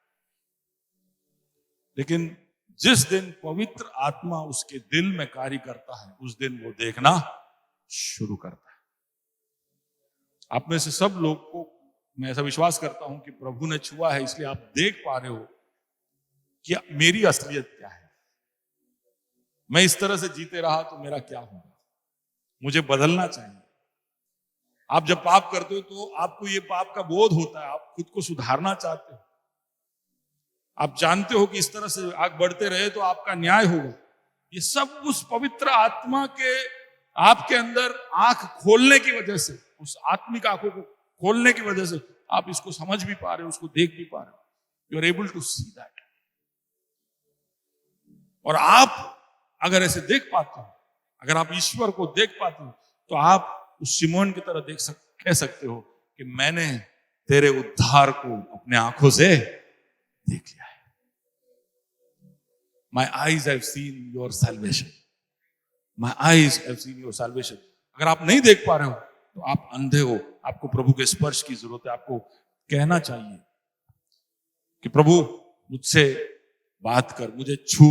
लेकिन जिस दिन पवित्र आत्मा उसके दिल में कार्य करता है, उस दिन वो देखना शुरू करता है। आप में से सब लोग को मैं ऐसा विश्वास करता हूं कि प्रभु ने छुआ है, इसलिए आप देख पा रहे हो कि मेरी असलियत क्या है। मैं इस तरह से जीते रहा तो मेरा क्या होगा, मुझे बदलना चाहिए। आप जब पाप करते हो तो आपको ये पाप का बोध होता है, आप खुद को सुधारना चाहते हो, आप जानते हो कि इस तरह से आगे बढ़ते रहे तो आपका न्याय होगा। ये सब उस पवित्र आत्मा के आपके अंदर आंख खोलने की वजह से, उस आत्मिक आंखों को खोलने की वजह से आप इसको समझ भी पा रहे हो, उसको देख भी पा रहे हो। You are able to see that. और आप अगर ऐसे देख पाते हो, अगर आप ईश्वर को देख पाते हो, तो आप उस शिमोन की तरह कह सकते हो कि मैंने तेरे उद्धार को अपने आंखों से देख लिया है। My eyes have seen your salvation. My eyes have seen your salvation. अगर आप नहीं देख पा रहे हो तो आप अंधे हो, आपको प्रभु के स्पर्श की जरूरत है। आपको कहना चाहिए कि प्रभु मुझसे बात कर, मुझे छू,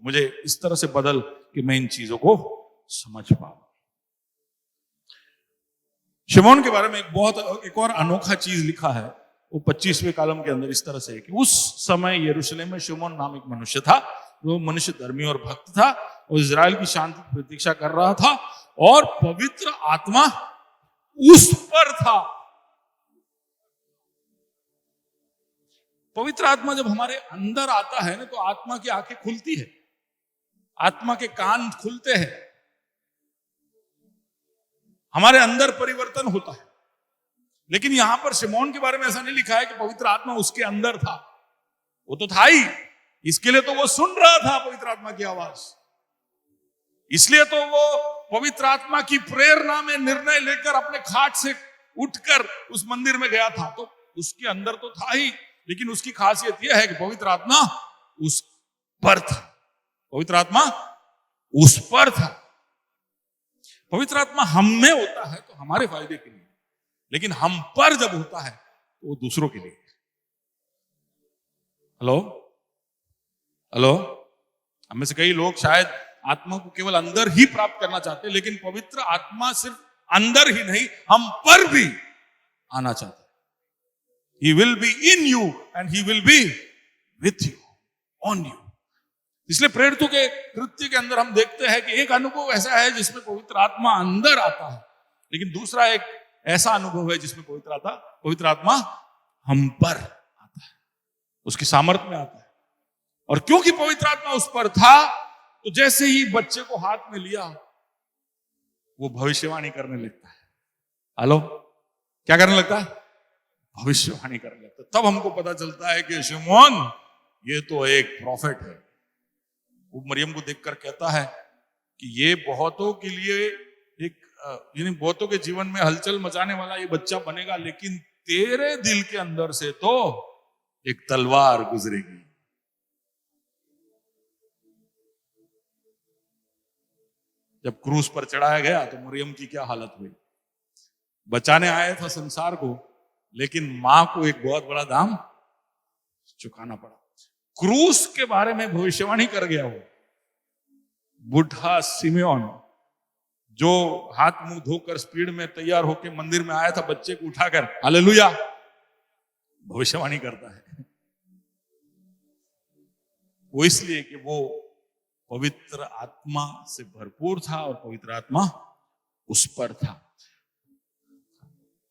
मुझे इस तरह से बदल कि मैं इन चीजों को समझ पाऊं। शिमोन के बारे में एक और अनोखा चीज लिखा है, वो 25वें कॉलम के अंदर इस तरह से है कि उस समय यरूशलेम में शिमोन नाम एक मनुष्य था, वो मनुष्य धर्मी और भक्त था, वो इजराइल की शांति की प्रतीक्षा कर रहा था और पवित्र आत्मा उस पर था। पवित्र आत्मा जब हमारे अंदर आता है ना, तो आत्मा की आंखें खुलती है, आत्मा के कान खुलते हैं, हमारे अंदर परिवर्तन होता है। लेकिन यहां पर शिमोन के बारे में ऐसा नहीं लिखा है कि पवित्र आत्मा उसके अंदर था। वो तो था ही, इसके लिए तो वो सुन रहा था पवित्र आत्मा की आवाज, इसलिए तो वो पवित्र आत्मा की प्रेरणा में निर्णय लेकर अपने खाट से उठकर उस मंदिर में गया था, तो उसके अंदर तो था ही, लेकिन उसकी खासियत यह है कि पवित्र आत्मा उस पर था। पवित्र आत्मा उस पर था। पवित्र आत्मा हम में होता है तो हमारे फायदे के लिए, लेकिन हम पर जब होता है तो वो दूसरों के लिए। हेलो हेलो, हम में से कई लोग शायद आत्मा को केवल अंदर ही प्राप्त करना चाहते हैं, लेकिन पवित्र आत्मा सिर्फ अंदर ही नहीं, हम पर भी आना चाहता है। He will be in you and he will be with you, on you. इसलिए प्रेरितों के कृत्य के अंदर हम देखते हैं कि एक अनुभव ऐसा है जिसमें पवित्र आत्मा अंदर आता है, लेकिन दूसरा एक ऐसा अनुभव है जिसमें पवित्र आत्मा हम पर आता है, उसकी सामर्थ्य में आता है। और क्योंकि पवित्र आत्मा उस पर था, तो जैसे ही बच्चे को हाथ में लिया, वो भविष्यवाणी करने लगता है। हेलो, क्या करने लगता है? भविष्यवाणी करने लगता है। तब हमको पता चलता है कि शिमोन ये तो एक प्रॉफिट है। वो मरियम को देखकर कहता है कि ये बहुतों के लिए यानी बहुतों के जीवन में हलचल मचाने वाला ये बच्चा बनेगा, लेकिन तेरे दिल के अंदर से तो एक तलवार गुजरेगी। जब क्रूस पर चढ़ाया गया तो मरियम की क्या हालत हुई। बचाने आया था संसार को, लेकिन मां को एक बहुत बड़ा दाम चुकाना पड़ा। क्रूस के बारे में भविष्यवाणी कर गया वो बुढ़ा सिमेओन, जो हाथ मुंह धोकर स्पीड में तैयार होकर मंदिर में आया था बच्चे को उठाकर, हालेलुया, भविष्यवाणी करता है। वो इसलिए कि वो पवित्र आत्मा से भरपूर था और पवित्र आत्मा उस पर था।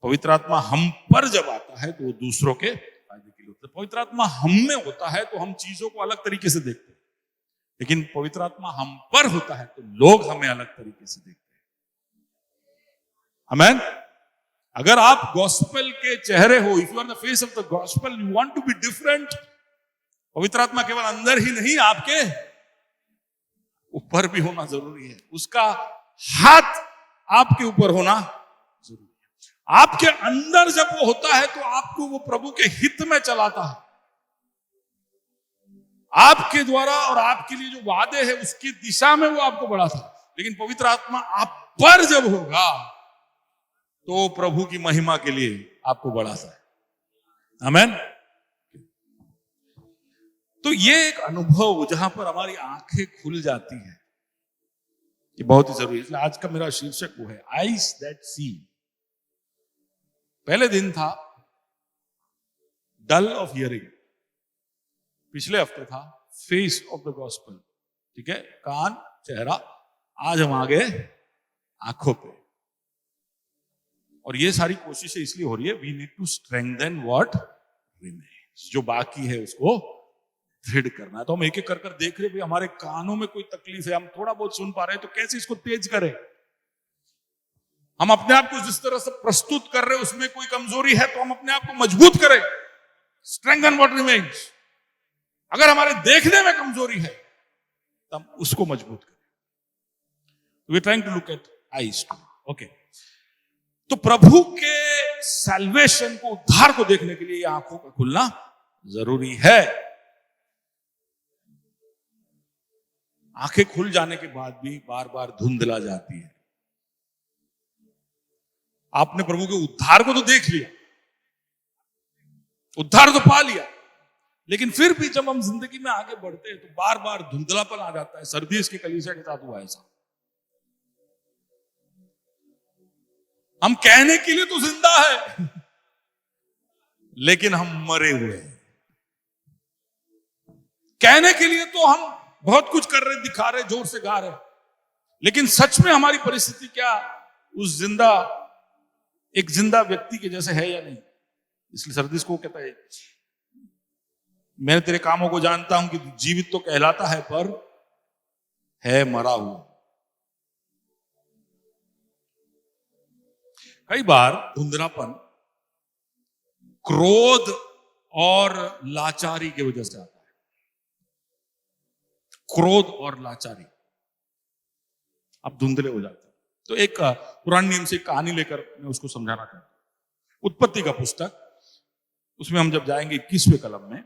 पवित्र आत्मा हम पर जब आता है तो वो दूसरों के फायदे के लिए होता है। पवित्र आत्मा हम में होता है तो हम चीजों को अलग तरीके से देखते हैं, लेकिन पवित्र आत्मा हम पर होता है तो लोग हमें अलग तरीके से देखते हैं। आमेन। अगर आप गॉस्पेल के चेहरे हो, if you are the face of the gospel, you want to be different, पवित्र आत्मा केवल अंदर ही नहीं आपके ऊपर भी होना जरूरी है। उसका हाथ आपके ऊपर होना जरूरी है। आपके अंदर जब वो होता है तो आपको वो प्रभु के हित में चलाता है। आपके द्वारा और आपके लिए जो वादे हैं उसकी दिशा में वो आपको बढ़ाता है। लेकिन पवित्र आत्मा आप पर जब होगा तो प्रभु की महिमा के लिए आपको बढ़ाता है। आमेन। तो ये एक अनुभव जहां पर हमारी आंखें खुल जाती है, ये बहुत ही जरूरी है। इसलिए आज का मेरा शीर्षक वो है, आइज दैट सी। पहले दिन था डल ऑफ हियरिंग, पिछले हफ्ते था फेस ऑफ द गॉस्पेल। ठीक है, कान, चेहरा, आज हम आ गए आंखों पे। और ये सारी कोशिशें इसलिए हो रही है, we need to strengthen what remains, जो बाकी है उसको दृढ़ करना है। तो हम एक एक कर कर देख रहे, हमारे कानों में कोई तकलीफ है, हम थोड़ा बहुत सुन पा रहे हैं, तो कैसे इसको तेज करें। हम अपने आप को जिस तरह से प्रस्तुत कर रहे हैं उसमें कोई कमजोरी है तो हम अपने आप को मजबूत करें, स्ट्रेंथन व्हाट रिमेन्स। अगर हमारे देखने में कमजोरी है तब उसको मजबूत करें। We are trying to look at eyes. Okay, तो प्रभु के सैल्वेशन को, उद्धार को देखने के लिए आंखों का खुलना जरूरी है। आंखें खुल जाने के बाद भी बार बार धुंधला जाती है। आपने प्रभु के उद्धार को तो देख लिया, उद्धार तो पा लिया, लेकिन फिर भी जब हम जिंदगी में आगे बढ़ते हैं तो बार बार धुंधलापन आ जाता है। सरदीस की कलीसिया के साथ हुआ ऐसा। हम कहने के लिए तो जिंदा है, लेकिन हम मरे हुए हैं। कहने के लिए तो हम बहुत कुछ कर रहे, दिखा रहे, जोर से गा रहे, लेकिन सच में हमारी परिस्थिति क्या उस एक जिंदा व्यक्ति के जैसे है या नहीं। इसलिए सरदीस को कहता है, मैं तेरे कामों को जानता हूं कि जीवित तो कहलाता है पर है मरा हुआ। कई बार धुंधलापन क्रोध और लाचारी की वजह से आता है। क्रोध और लाचारी, आप धुंधले हो जाते हैं। तो एक पुराने नियम से एक कहानी लेकर मैं उसको समझाना चाहता हूं। उत्पत्ति का पुस्तक, उसमें हम जब जाएंगे 21वें कलम में,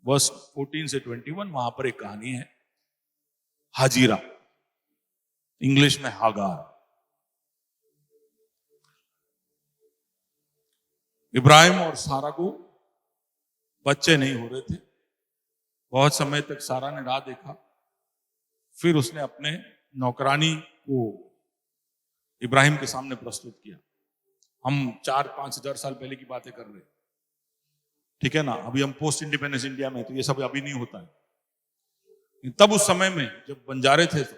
वर्स 14 से 21, वहां पर एक कहानी है हाजिरा, इंग्लिश में हागार। इब्राहिम और सारा को बच्चे नहीं हो रहे थे। बहुत समय तक सारा ने राह देखा, फिर उसने अपने नौकरानी को इब्राहिम के सामने प्रस्तुत किया। हम 4-5 हजार साल पहले की बातें कर रहे हैं, ठीक है ना। अभी हम पोस्ट इंडिपेंडेंस इंडिया में, तो ये सब अभी नहीं होता है। तब उस समय में जब बंजारे थे तो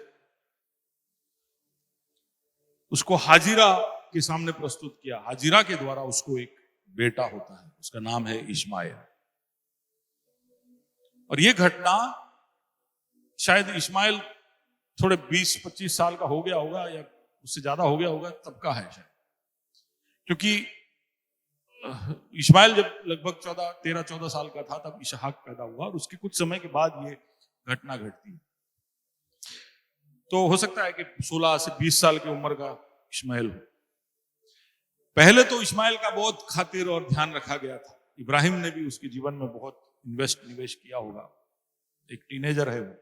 उसको हाजिरा के सामने प्रस्तुत किया। हाजिरा के द्वारा उसको एक बेटा होता है, उसका नाम है इश्माइल। और ये घटना शायद इश्माइल थोड़े 20-25 साल का हो गया होगा या उससे ज्यादा हो गया होगा तब का है शायद, क्योंकि इश्माइल जब लगभग 13-14 साल का था तब इसहाक पैदा हुआ, और उसके कुछ समय के बाद ये घटना घटती है। तो हो सकता है कि 16 से 20 साल की उम्र का इश्माइल हो। पहले तो इश्माइल का बहुत खातिर और ध्यान रखा गया था। इब्राहिम ने भी उसके जीवन में बहुत निवेश किया होगा, एक टीनेजर है वो।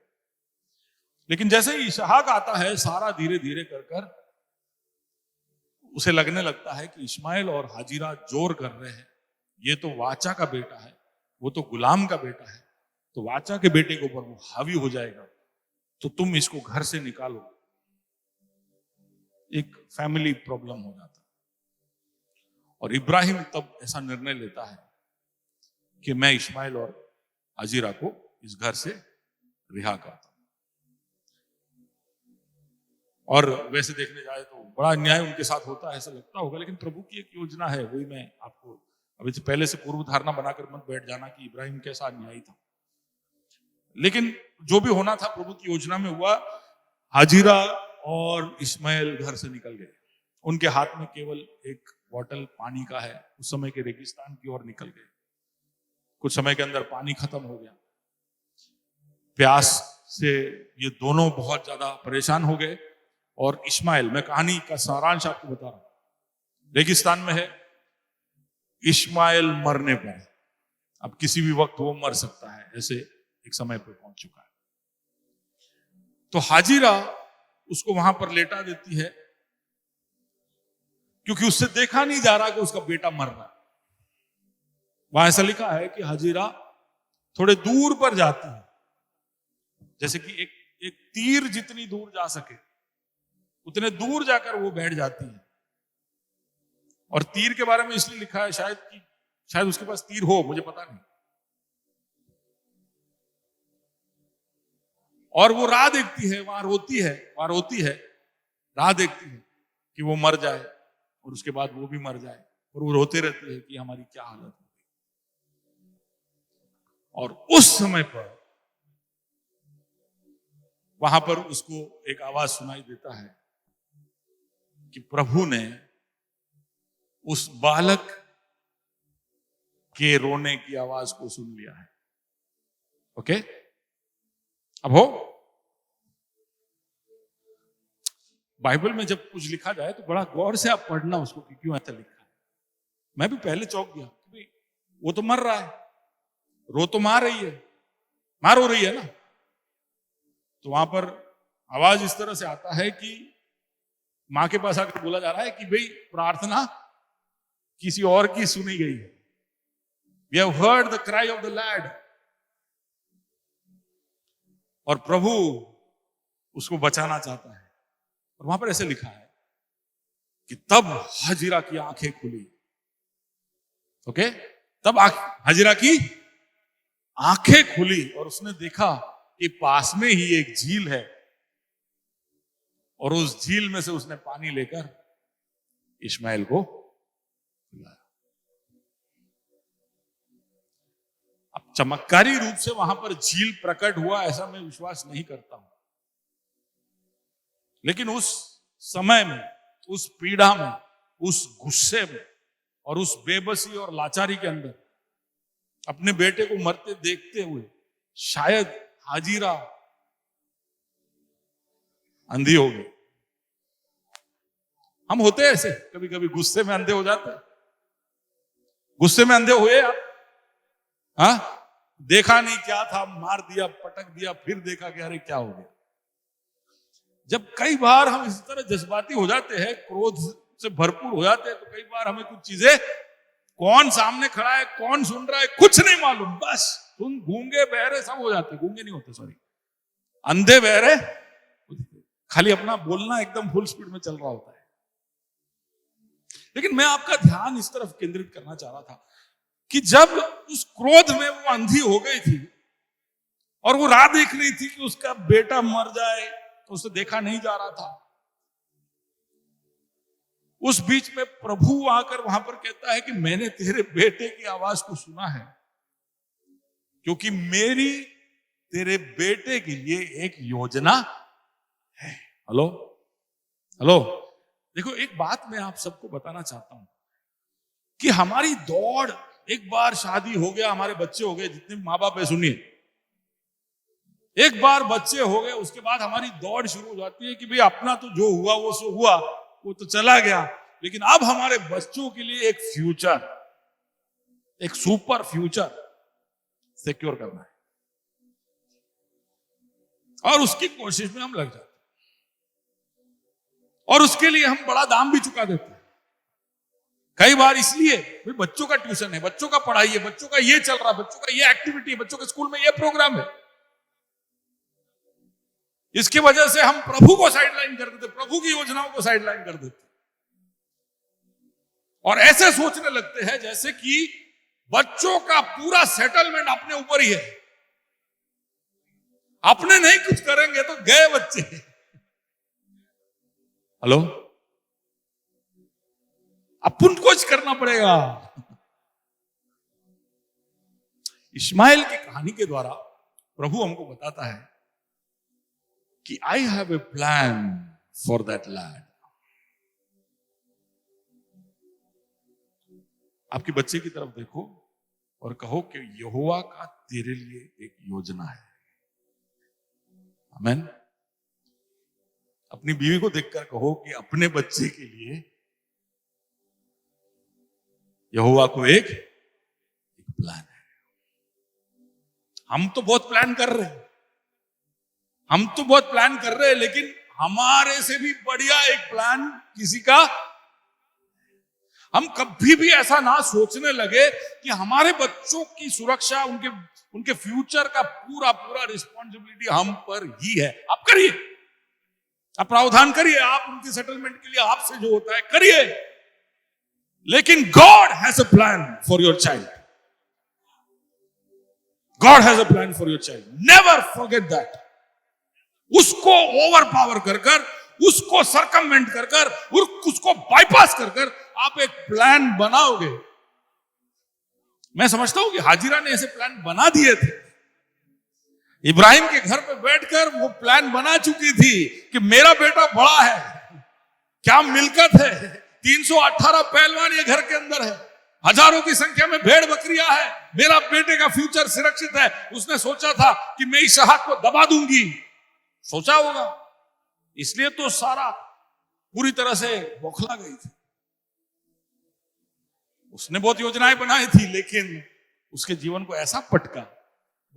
लेकिन जैसे ही इसहाक आता है, सारा धीरे धीरे कर उसे लगने लगता है कि इश्माइल और हाजिरा जोर कर रहे हैं, ये तो वाचा का बेटा है, वो तो गुलाम का बेटा है, तो वाचा के बेटे के ऊपर वो हावी हो जाएगा, तो तुम इसको घर से निकालो। एक फैमिली प्रॉब्लम हो जाता है। और इब्राहिम तब ऐसा निर्णय लेता है कि मैं इश्माइल और हाजिरा को इस घर से रिहा करता हूं। और वैसे देखने जाए तो बड़ा अन्याय उनके साथ होता है, ऐसा लगता होगा, लेकिन प्रभु की एक योजना है। वही मैं आपको अभी से पहले से पूर्व धारणा बनाकर मत बैठ जाना कि इब्राहिम कैसा अन्यायी था। लेकिन जो भी होना था प्रभु की योजना में हुआ। हाजिरा और इश्माइल घर से निकल गए। उनके हाथ में केवल एक बोतल पानी का है। उस समय के रेगिस्तान की ओर निकल गए। कुछ समय के अंदर पानी खत्म हो गया। प्यास से ये दोनों बहुत ज्यादा परेशान हो गए। और इश्माइल, मैं कहानी का सारांश आपको बता रहा हूं, रेगिस्तान में है। इश्माइल मरने पर, अब किसी भी वक्त वो मर सकता है, ऐसे एक समय पर पहुंच चुका है। तो हाजिरा उसको वहां पर लेटा देती है, क्योंकि उससे देखा नहीं जा रहा कि उसका बेटा मर रहा है। वहां ऐसा लिखा है कि हाजिरा थोड़े दूर पर जाती है, जैसे कि एक तीर जितनी दूर जा सके उतने दूर जाकर वो बैठ जाती है। और तीर के बारे में इसलिए लिखा है शायद उसके पास तीर हो, मुझे पता नहीं। और वो राह देखती है, वहां रोती है, राह देखती है कि वो मर जाए और उसके बाद वो भी मर जाए। और वो रोते रहती है कि हमारी क्या हालत हो गई। और उस समय पर वहां पर उसको एक आवाज सुनाई देता है कि प्रभु ने उस बालक के रोने की आवाज को सुन लिया है। ओके, अब हो बाइबल में जब कुछ लिखा जाए तो बड़ा गौर से आप पढ़ना उसको कि क्यों ऐसा लिखा है। मैं भी पहले चौंक गया कि भाई वो तो मर रहा है, रो तो मार रही है, मार हो रही है ना। तो वहां पर आवाज इस तरह से आता है कि मां के पास आकर बोला जा रहा है कि भाई प्रार्थना किसी और की सुनी गई है। We have heard the cry of the lad। और प्रभु उसको बचाना चाहता है। और वहां पर ऐसे लिखा है कि तब हाजिरा की आंखें खुली। ओके, तब हाजिरा की आंखें खुली और उसने देखा कि पास में ही एक झील है। और उस झील में से उसने पानी लेकर इश्माइल को पिलाया। अब चमत्कारी रूप से वहां पर झील प्रकट हुआ ऐसा मैं विश्वास नहीं करता हूं, लेकिन उस समय में, उस पीड़ा में, उस गुस्से में और उस बेबसी और लाचारी के अंदर अपने बेटे को मरते देखते हुए शायद हाजिरा अंधी हो गई। हम होते हैं ऐसे, कभी कभी गुस्से में अंधे हो जाते हैं। गुस्से में अंधे हुए आप? हाँ, देखा नहीं क्या था, मार दिया, पटक दिया, फिर देखा कि अरे क्या हो गया। जब कई बार हम इस तरह जज्बाती हो जाते हैं, क्रोध से भरपूर हो जाते हैं, तो कई बार हमें कुछ चीजें, कौन सामने खड़ा है, कौन सुन रहा है, कुछ नहीं मालूम, बस तुम गूंगे बहरे सब हो जाते, गूंगे नहीं होते, सॉरी, अंधे बहरे, खाली अपना बोलना एकदम फुल स्पीड में चल रहा होता है। लेकिन मैं आपका ध्यान इस तरफ केंद्रित करना चाह रहा था कि जब उस क्रोध में वो अंधी हो गई थी और वो राह देख रही थी कि उसका बेटा मर जाए, तो उसे देखा नहीं जा रहा था, उस बीच में प्रभु आकर वहां पर कहता है कि मैंने तेरे बेटे की आवाज को सुना है, क्योंकि मेरी तेरे बेटे के लिए एक योजना है। हेलो हेलो, देखो एक बात मैं आप सबको बताना चाहता हूं कि हमारी दौड़, एक बार शादी हो गया, हमारे बच्चे हो गए, जितने माँ बाप है सुनिए, एक बार बच्चे हो गए उसके बाद हमारी दौड़ शुरू हो जाती है कि भाई अपना तो जो हुआ वो सो हुआ, वो तो चला गया, लेकिन अब हमारे बच्चों के लिए एक फ्यूचर, एक सुपर फ्यूचर सिक्योर करना है, और उसकी कोशिश में हम लग जाते हैं, और उसके लिए हम बड़ा दाम भी चुका देते हैं। कई बार इसलिए भाई बच्चों का ट्यूशन है, बच्चों का पढ़ाई है, बच्चों का ये चल रहा है, बच्चों का ये एक्टिविटी है, बच्चों के स्कूल में ये प्रोग्राम है, इसकी वजह से हम प्रभु को साइडलाइन कर देते, प्रभु की योजनाओं को साइडलाइन कर देते, और ऐसे सोचने लगते हैं जैसे कि बच्चों का पूरा सेटलमेंट अपने ऊपर ही है, अपने नहीं कुछ करेंगे तो गए बच्चे। हेलो, अपन कुछ करना पड़ेगा। इस्माइल की कहानी के द्वारा प्रभु हमको बताता है कि I have a plan for that land. आपके बच्चे की तरफ देखो और कहो कि यहोवा का तेरे लिए एक योजना है। आमीन। अपनी बीवी को देखकर कहो कि अपने बच्चे के लिए यहोवा को एक प्लान है। हम तो बहुत प्लान कर रहे हैं, लेकिन हमारे से भी बढ़िया एक प्लान किसी का। हम कभी भी ऐसा ना सोचने लगे कि हमारे बच्चों की सुरक्षा, उनके फ्यूचर का पूरा रिस्पॉन्सिबिलिटी हम पर ही है। आप करिए, आप प्रावधान करिए, आप उनके सेटलमेंट के लिए आपसे जो होता है करिए, लेकिन God has a plan for your child. God has a plan for your child, never forget that. उसको ओवर पावर कर उसको सरकमवेंट कर उसको बाईपास कर आप एक प्लान बनाओगे। मैं समझता हूं कि हाजिरा ने ऐसे प्लान बना दिए थे। इब्राहिम के घर पे बैठकर वो प्लान बना चुकी थी कि मेरा बेटा बड़ा है, क्या मिलकत है, 318 पहलवान ये घर के अंदर है, हजारों की संख्या में भेड़ बकरियां है, मेरा बेटे का फ्यूचर सुरक्षित है। उसने सोचा था कि मैं इसहाक को दबा दूंगी, सोचा होगा, इसलिए तो सारा पूरी तरह से बौखला गई थी। उसने बहुत योजनाएं बनाई थी, लेकिन उसके जीवन को ऐसा पटका,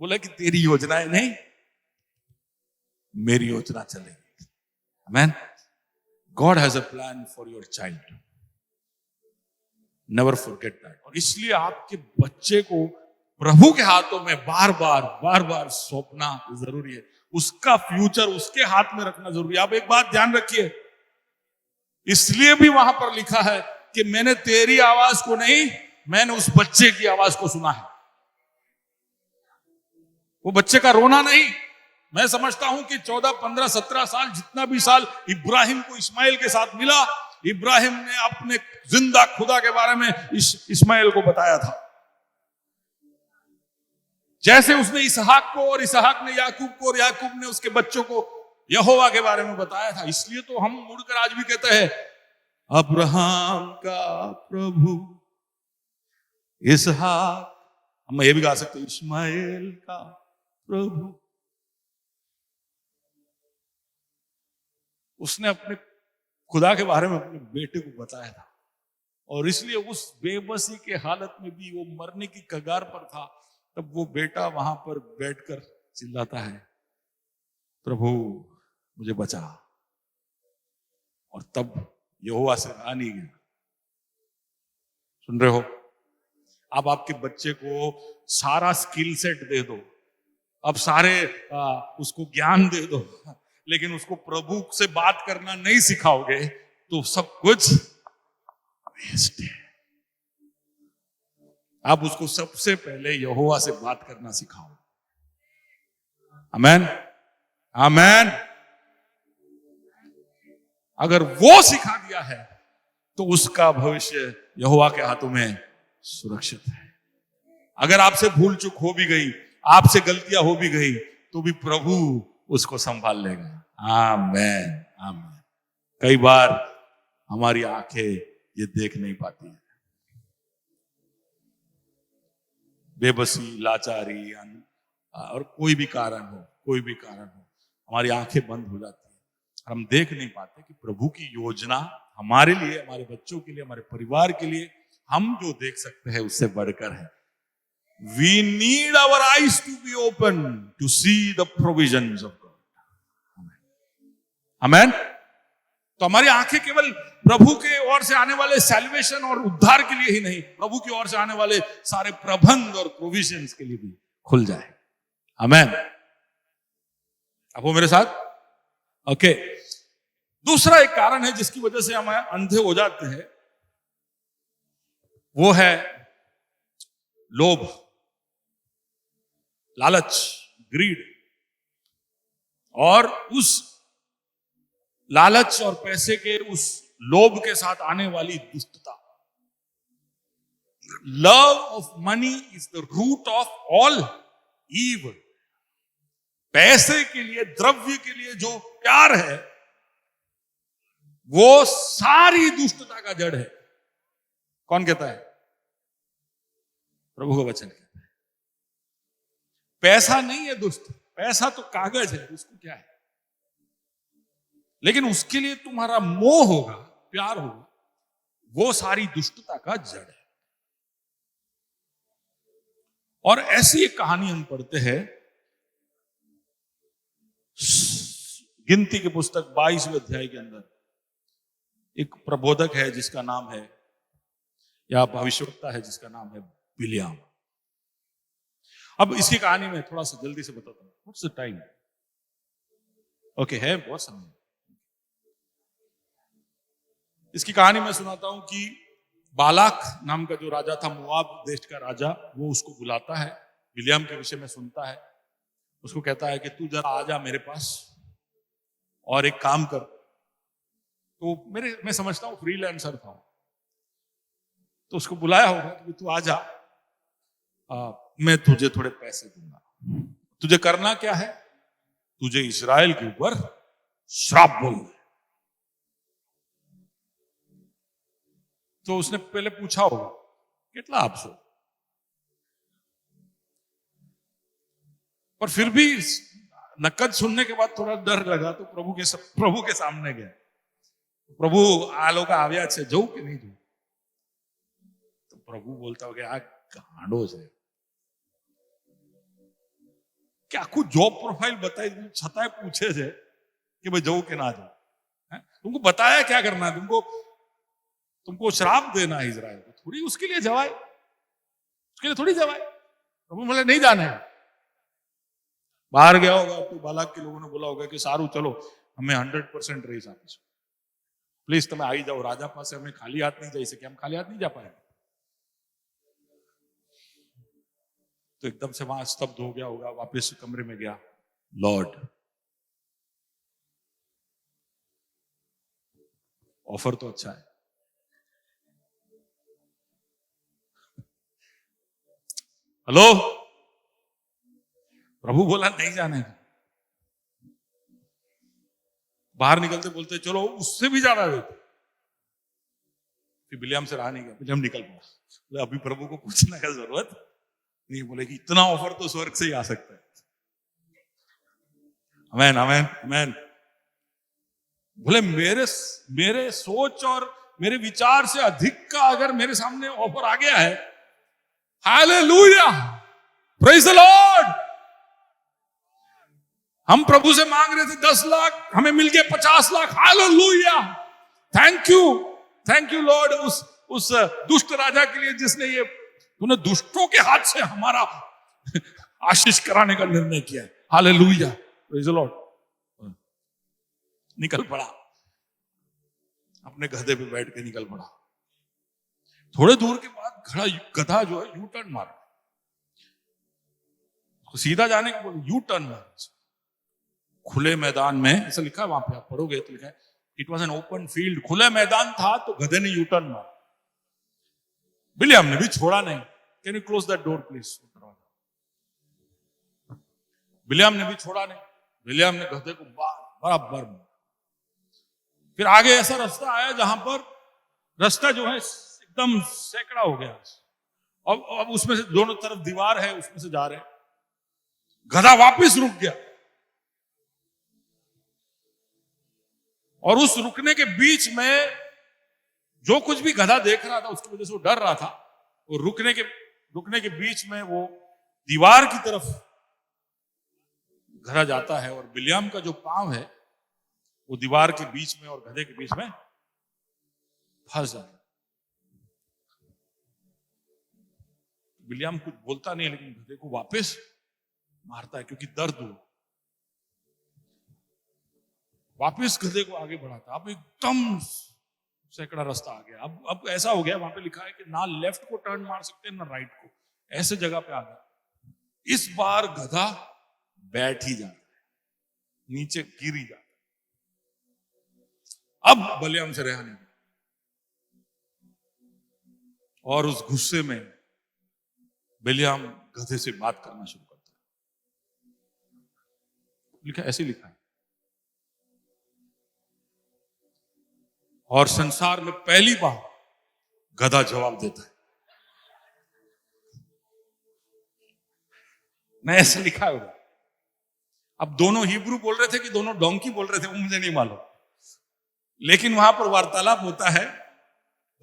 बोला कि तेरी योजनाएं नहीं, मेरी योजना चलेगी। आमीन। God has a plan for your child, never forget that. और इसलिए आपके बच्चे को प्रभु के हाथों में बार बार सौंपना जरूरी है, उसका फ्यूचर उसके हाथ में रखना जरूरी है। आप एक बात ध्यान रखिए, इसलिए भी वहां पर लिखा है कि मैंने तेरी आवाज को नहीं, मैंने उस बच्चे की आवाज को सुना है। वो बच्चे का रोना नहीं। मैं समझता हूं कि 14, 15, 17 साल, जितना भी साल इब्राहिम को इस्माइल के साथ मिला, इब्राहिम ने अपने जिंदा खुदा के बारे में इस्माइल को बताया था। जैसे उसने इसहाक को, और इसहाक ने याकूब को, और याकूब ने उसके बच्चों को यहोवा के बारे में बताया था। इसलिए तो हम मुड़कर आज भी कहते हैं, अब्राहम का प्रभु इसहाक, हम ये भी गा सकते हैं, इस्माइल का प्रभु। उसने अपने खुदा के बारे में अपने बेटे को बताया था, और इसलिए उस बेबसी के हालत में भी वो मरने की कगार पर था, तब वो बेटा वहां पर बैठकर चिल्लाता है, प्रभु मुझे बचा। और तब यहोवा से रहा नहीं गया। सुन रहे हो? अब आपके बच्चे को सारा स्किल सेट दे दो, अब सारे उसको ज्ञान दे दो, लेकिन उसको प्रभु से बात करना नहीं सिखाओगे तो सब कुछ वेस्ट है। आप उसको सबसे पहले यहोवा से बात करना सिखाओ। आमेन, आमेन। अगर वो सिखा दिया है तो उसका भविष्य यहोवा के हाथों में सुरक्षित है। अगर आपसे भूल चूक हो भी गई, आपसे गलतियां हो भी गई, तो भी प्रभु उसको संभाल लेगा। आमेन, आमेन। कई बार हमारी आंखें ये देख नहीं पाती है, बेबसी, लाचारी और कोई भी कारण हो, हमारी आंखें बंद हो जाती है और हम देख नहीं पाते कि प्रभु की योजना हमारे लिए, हमारे बच्चों के लिए, हमारे परिवार के लिए हम जो देख सकते हैं उससे बढ़कर है। We need our eyes to be open to see the provisions of God. Amen. तो हमारी आंखें केवल प्रभु के ओर से आने वाले सैल्वेशन और उद्धार के लिए ही नहीं, प्रभु की ओर से आने वाले सारे प्रबंध और प्रोविजंस के लिए भी खुल जाए। आमेन। आप हो मेरे साथ? ओके। दूसरा एक कारण है जिसकी वजह से हम अंधे हो जाते हैं, वो है लोभ, लालच, ग्रीड। और उस लालच और पैसे के उस लोभ के साथ आने वाली दुष्टता। Love of money is the root of all evil. पैसे के लिए, द्रव्य के लिए जो प्यार है वो सारी दुष्टता का जड़ है। कौन कहता है? प्रभु का वचन कहता है। पैसा नहीं है दुष्ट, पैसा तो कागज है, उसको क्या है, लेकिन उसके लिए तुम्हारा मोह होगा, प्यार होगा, वो सारी दुष्टता का जड़ है। और ऐसी एक कहानी हम पढ़ते हैं गिनती की पुस्तक 22वें अध्याय के अंदर। एक प्रबोधक है जिसका नाम है, या भविष्यवक्ता है जिसका नाम है बिलियाम। अब इसकी कहानी में थोड़ा सा जल्दी से बताता हूं। What's the time? ओके, है बहुत समय। इसकी कहानी मैं सुनाता हूं कि बालाक नाम का जो राजा था, मोआब देश का राजा, वो उसको बुलाता है, बिलियाम के विषय में सुनता है, उसको कहता है कि तू जरा आ जा मेरे पास और एक काम कर। तो मैं समझता हूं फ्रीलांसर था, तो उसको बुलाया होगा कि तू आ जा, मैं तुझे थोड़े पैसे दूंगा। तुझे करना क्या है? तुझे इस्राएल के ऊपर श्राप बोलना है। तो उसने पहले पूछा होगा कितना आपसे, पर फिर भी नकद सुनने के बाद थोड़ा डर लगा, तो प्रभु के सामने गया। प्रभु आ लोग આવ્યા છે, जाऊं कि नहीं जाऊं? तो प्रभु बोलता हो कि आ गांडो છે कि आखू जॉब प्रोफाइल बताई छताएं पूछे છે कि भाई जाऊं कि ना जाऊं। तुमको बताया क्या करना है, तुमको श्राप देना है इजराइल को, थोड़ी उसके लिए जवाए, उसके लिए थोड़ी जवाए। प्रभु बोले नहीं जाना है। बाहर गया होगा तो बालाक के लोगों ने बोला होगा कि सारू चलो हमें 100% रेस आपीशु, प्लीज તમે આવી જાઓ રાજા પાસે, અમે ખાલી હાથ नहीं જઈ सके, हम खाली हाथ नहीं जा पाएंगे। तो एकदम से वहां स्तब्ध हो गया होगा, वापस कमरे में गया। लॉर्ड, ऑफर तो अच्छा है, हेलो। प्रभु बोला नहीं जाने। बाहर निकलते बोलते चलो उससे भी ज्यादा देते। फिर बिलियाम से रहा नहीं गया, बिलियाम निकल पड़ा। बोले अभी प्रभु को पूछने का जरूरत नहीं, बोले कि इतना ऑफर तो स्वर्ग से ही आ सकता है। आमेन, आमेन, आमेन। बोले मेरे सोच और मेरे विचार से अधिक का अगर मेरे सामने ऑफर आ गया है, हालेलुया, प्रेज द लॉर्ड। हम प्रभु से मांग रहे थे 10 लाख, हमें मिल गए 50 lakh, hallelujah, thank you Lord, उस दुष्ट राजा के लिए जिसने ये, तूने दुष्टों के हाथ से हमारा आशीष कराने का निर्णय किया है, हालेलुया, प्रेज द लॉर्ड। निकल पड़ा, अपने गधे पे बैठ के निकल पड़ा। थोड़े दूर के बाद गधा जो है यू टर्न मार, सीधा जाने के बोले यू टर्न मार, खुले मैदान में, ऐसा लिखा है वहां पे, आप पढ़ोगे तो लिखा है it was an open field, खुला मैदान था तो गधे ने यू टर्न मारा। विलियम ने भी छोड़ा नहीं, can you close that door please, William ने भी छोड़ा नहीं, विलियम ने गधे को बराबर मारा। फिर आगे ऐसा रास्ता आया जहां पर रास्ता जो है एकदम सैकड़ा हो गया, अब उसमें से दोनों तरफ दीवार है, उसमें से जा रहे, गधा वापस रुक गया, और उस रुकने के बीच में जो कुछ भी गधा देख रहा था उसकी वजह से वो डर रहा था, और रुकने के बीच में वो दीवार की तरफ गधा जाता है, और विलियम का जो पांव है वो दीवार के बीच में और गधे के बीच में फंस जाता है। विलियम कुछ बोलता नहीं, लेकिन गधे को वापस मारता है, क्योंकि दर्द हुआ, वापस गधे को आगे बढ़ाता। अब एकदम सैकड़ा रास्ता आ गया, अब ऐसा हो गया, वहां पे लिखा है कि ना लेफ्ट को टर्न मार सकते ना राइट को, ऐसे जगह पे आ गया। इस बार गधा बैठ ही जाता है, नीचे गिर ही जाता है। अब विलियम से रहा नहीं, और उस गुस्से में विलियम गधे से बात करना शुरू करता है। लिखा, ऐसे लिखा है, और संसार में पहली बार गधा जवाब देता है। मैं ऐसा लिखा है। अब दोनों हिब्रू बोल रहे थे कि दोनों डोंकी बोल रहे थे, वो मुझे नहीं मालूम, लेकिन वहां पर वार्तालाप होता है,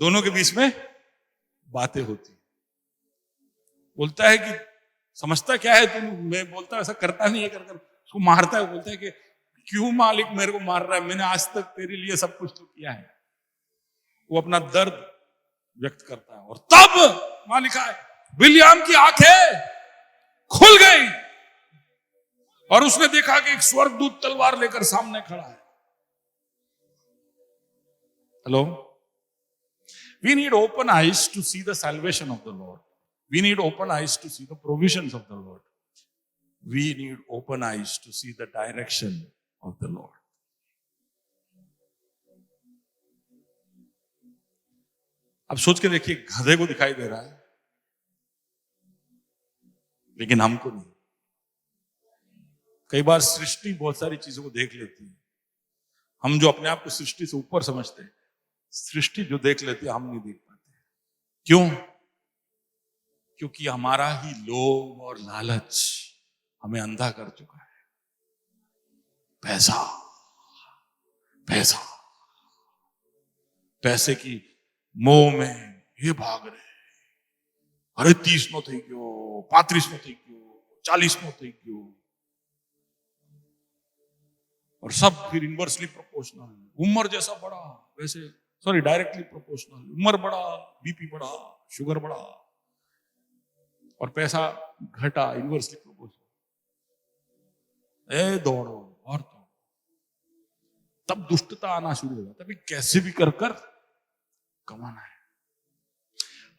दोनों के बीच में बातें होती। बोलता है कि समझता क्या है तुम, मैं बोलता है ऐसा करता नहीं है, कर उसको मारता है। बोलता है कि क्यों मालिक मेरे को मार रहा है, मैंने आज तक तेरे लिए सब कुछ तो किया है। वो अपना दर्द व्यक्त करता है, और तब वहां लिखा है विलियम की आंखें खुल गई, और उसने देखा कि एक स्वर्गदूत तलवार लेकर सामने खड़ा है। Hello, we need open eyes to see the salvation of the Lord, we need open eyes to see the provisions of the Lord, we need open eyes to see the direction of the Lord. अब सोच के देखिए, गधे को दिखाई दे रहा है, लेकिन हमको नहीं। कई बार सृष्टि बहुत सारी चीजों को देख लेती है, हम जो अपने आप को सृष्टि से ऊपर समझते हैं, सृष्टि जो देख लेती है हम नहीं देख पाते। क्यों? क्योंकि हमारा ही लोभ और लालच हमें अंधा कर चुका है। पैसा पैसा पैसे की मोह में ये भाग रहे, अरे 30 નો થઈ ગયો, 35 નો થઈ ગયો, 40 નો થઈ ગયો, और सब फिर इनवर्सली प्रोपोर्शनल। उम्र जैसा बढ़ा वैसे, सॉरी डायरेक्टली प्रोपोर्शनल, उम्र बढ़ा बीपी बढ़ा, शुगर बढ़ा, और पैसा घटा इनवर्सली प्रोपोर्शनल। ए दौड़ो और दौड़ो, तब दुष्टता आना शुरू होगा, तभी कैसे भी कर कमाना है।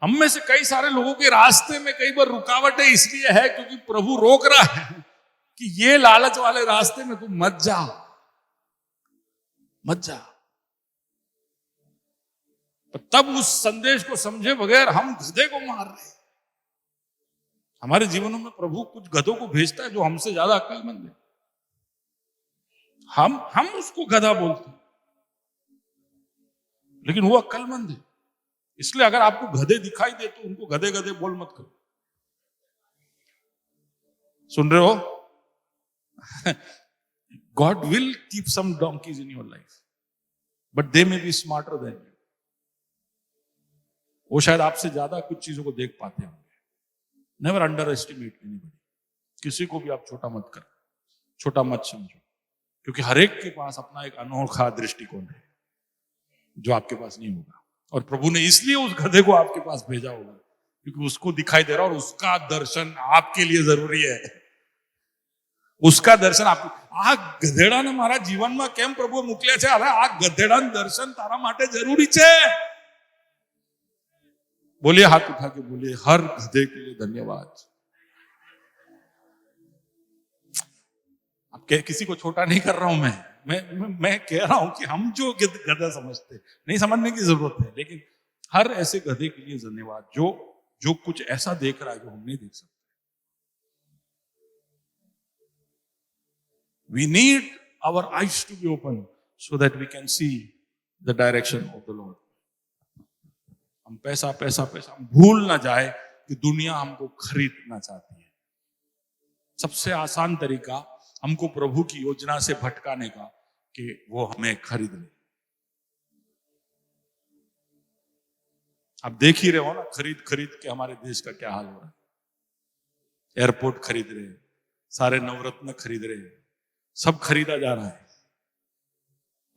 हम में से कई सारे लोगों के रास्ते में कई बार रुकावटें इसलिए है क्योंकि प्रभु रोक रहा है कि ये लालच वाले रास्ते में तुम मत जा, मत जा। तब उस संदेश को समझे बगैर हम गधे को मार रहे हैं। हमारे जीवनों में प्रभु कुछ गधों को भेजता है जो हमसे ज्यादा अक्लमंद है। हम उसको गधा बोलते हैं, लेकिन वो अक्लमंद है। इसलिए अगर आपको गधे दिखाई दे तो उनको गधे गधे बोल मत करो। सुन रहे हो? God will keep some donkeys in your life, but they may be smarter than you. वो शायद आपसे ज्यादा कुछ चीजों को देख पाते होंगे। Never under estimate anybody. किसी को भी आप छोटा मत कर, छोटा मत समझो, क्योंकि हर एक के पास अपना एक अनोखा दृष्टिकोण है जो आपके पास नहीं होगा। और प्रभु ने इसलिए उस गधे को आपके पास भेजा होगा क्योंकि उसको दिखाई दे रहा और उसका दर्शन आपके लिए जरूरी है। उसका दर्शन आप आ गधेड़ा ने मारा जीवन में केम प्रभु मोकल्या છે, अरे आ गधेड़ा दर्शन तारा माटे जरूरी है। बोलिए, हाथ उठा के बोलिए, हर गधे के लिए धन्यवाद। अब किसी को छोटा नहीं कर रहा हूं मैं कह रहा हूं कि हम जो गधा समझते नहीं समझने की जरूरत है, लेकिन हर ऐसे गधे के लिए धन्यवाद जो कुछ ऐसा देख रहा है जो हम नहीं देख सकते। We need our eyes to be open so that we can see the direction of the Lord. हम पैसा पैसा पैसा हम भूल ना जाए कि दुनिया हमको खरीदना चाहती है। सबसे आसान तरीका हमको प्रभु की योजना से भटकाने का कि वो हमें खरीद ले। आप देख ही रहे हो ना, खरीद खरीद के हमारे देश का क्या हाल हो रहा है। एयरपोर्ट खरीद रहे, सारे नवरत्न खरीद रहे, सब खरीदा जा रहा है।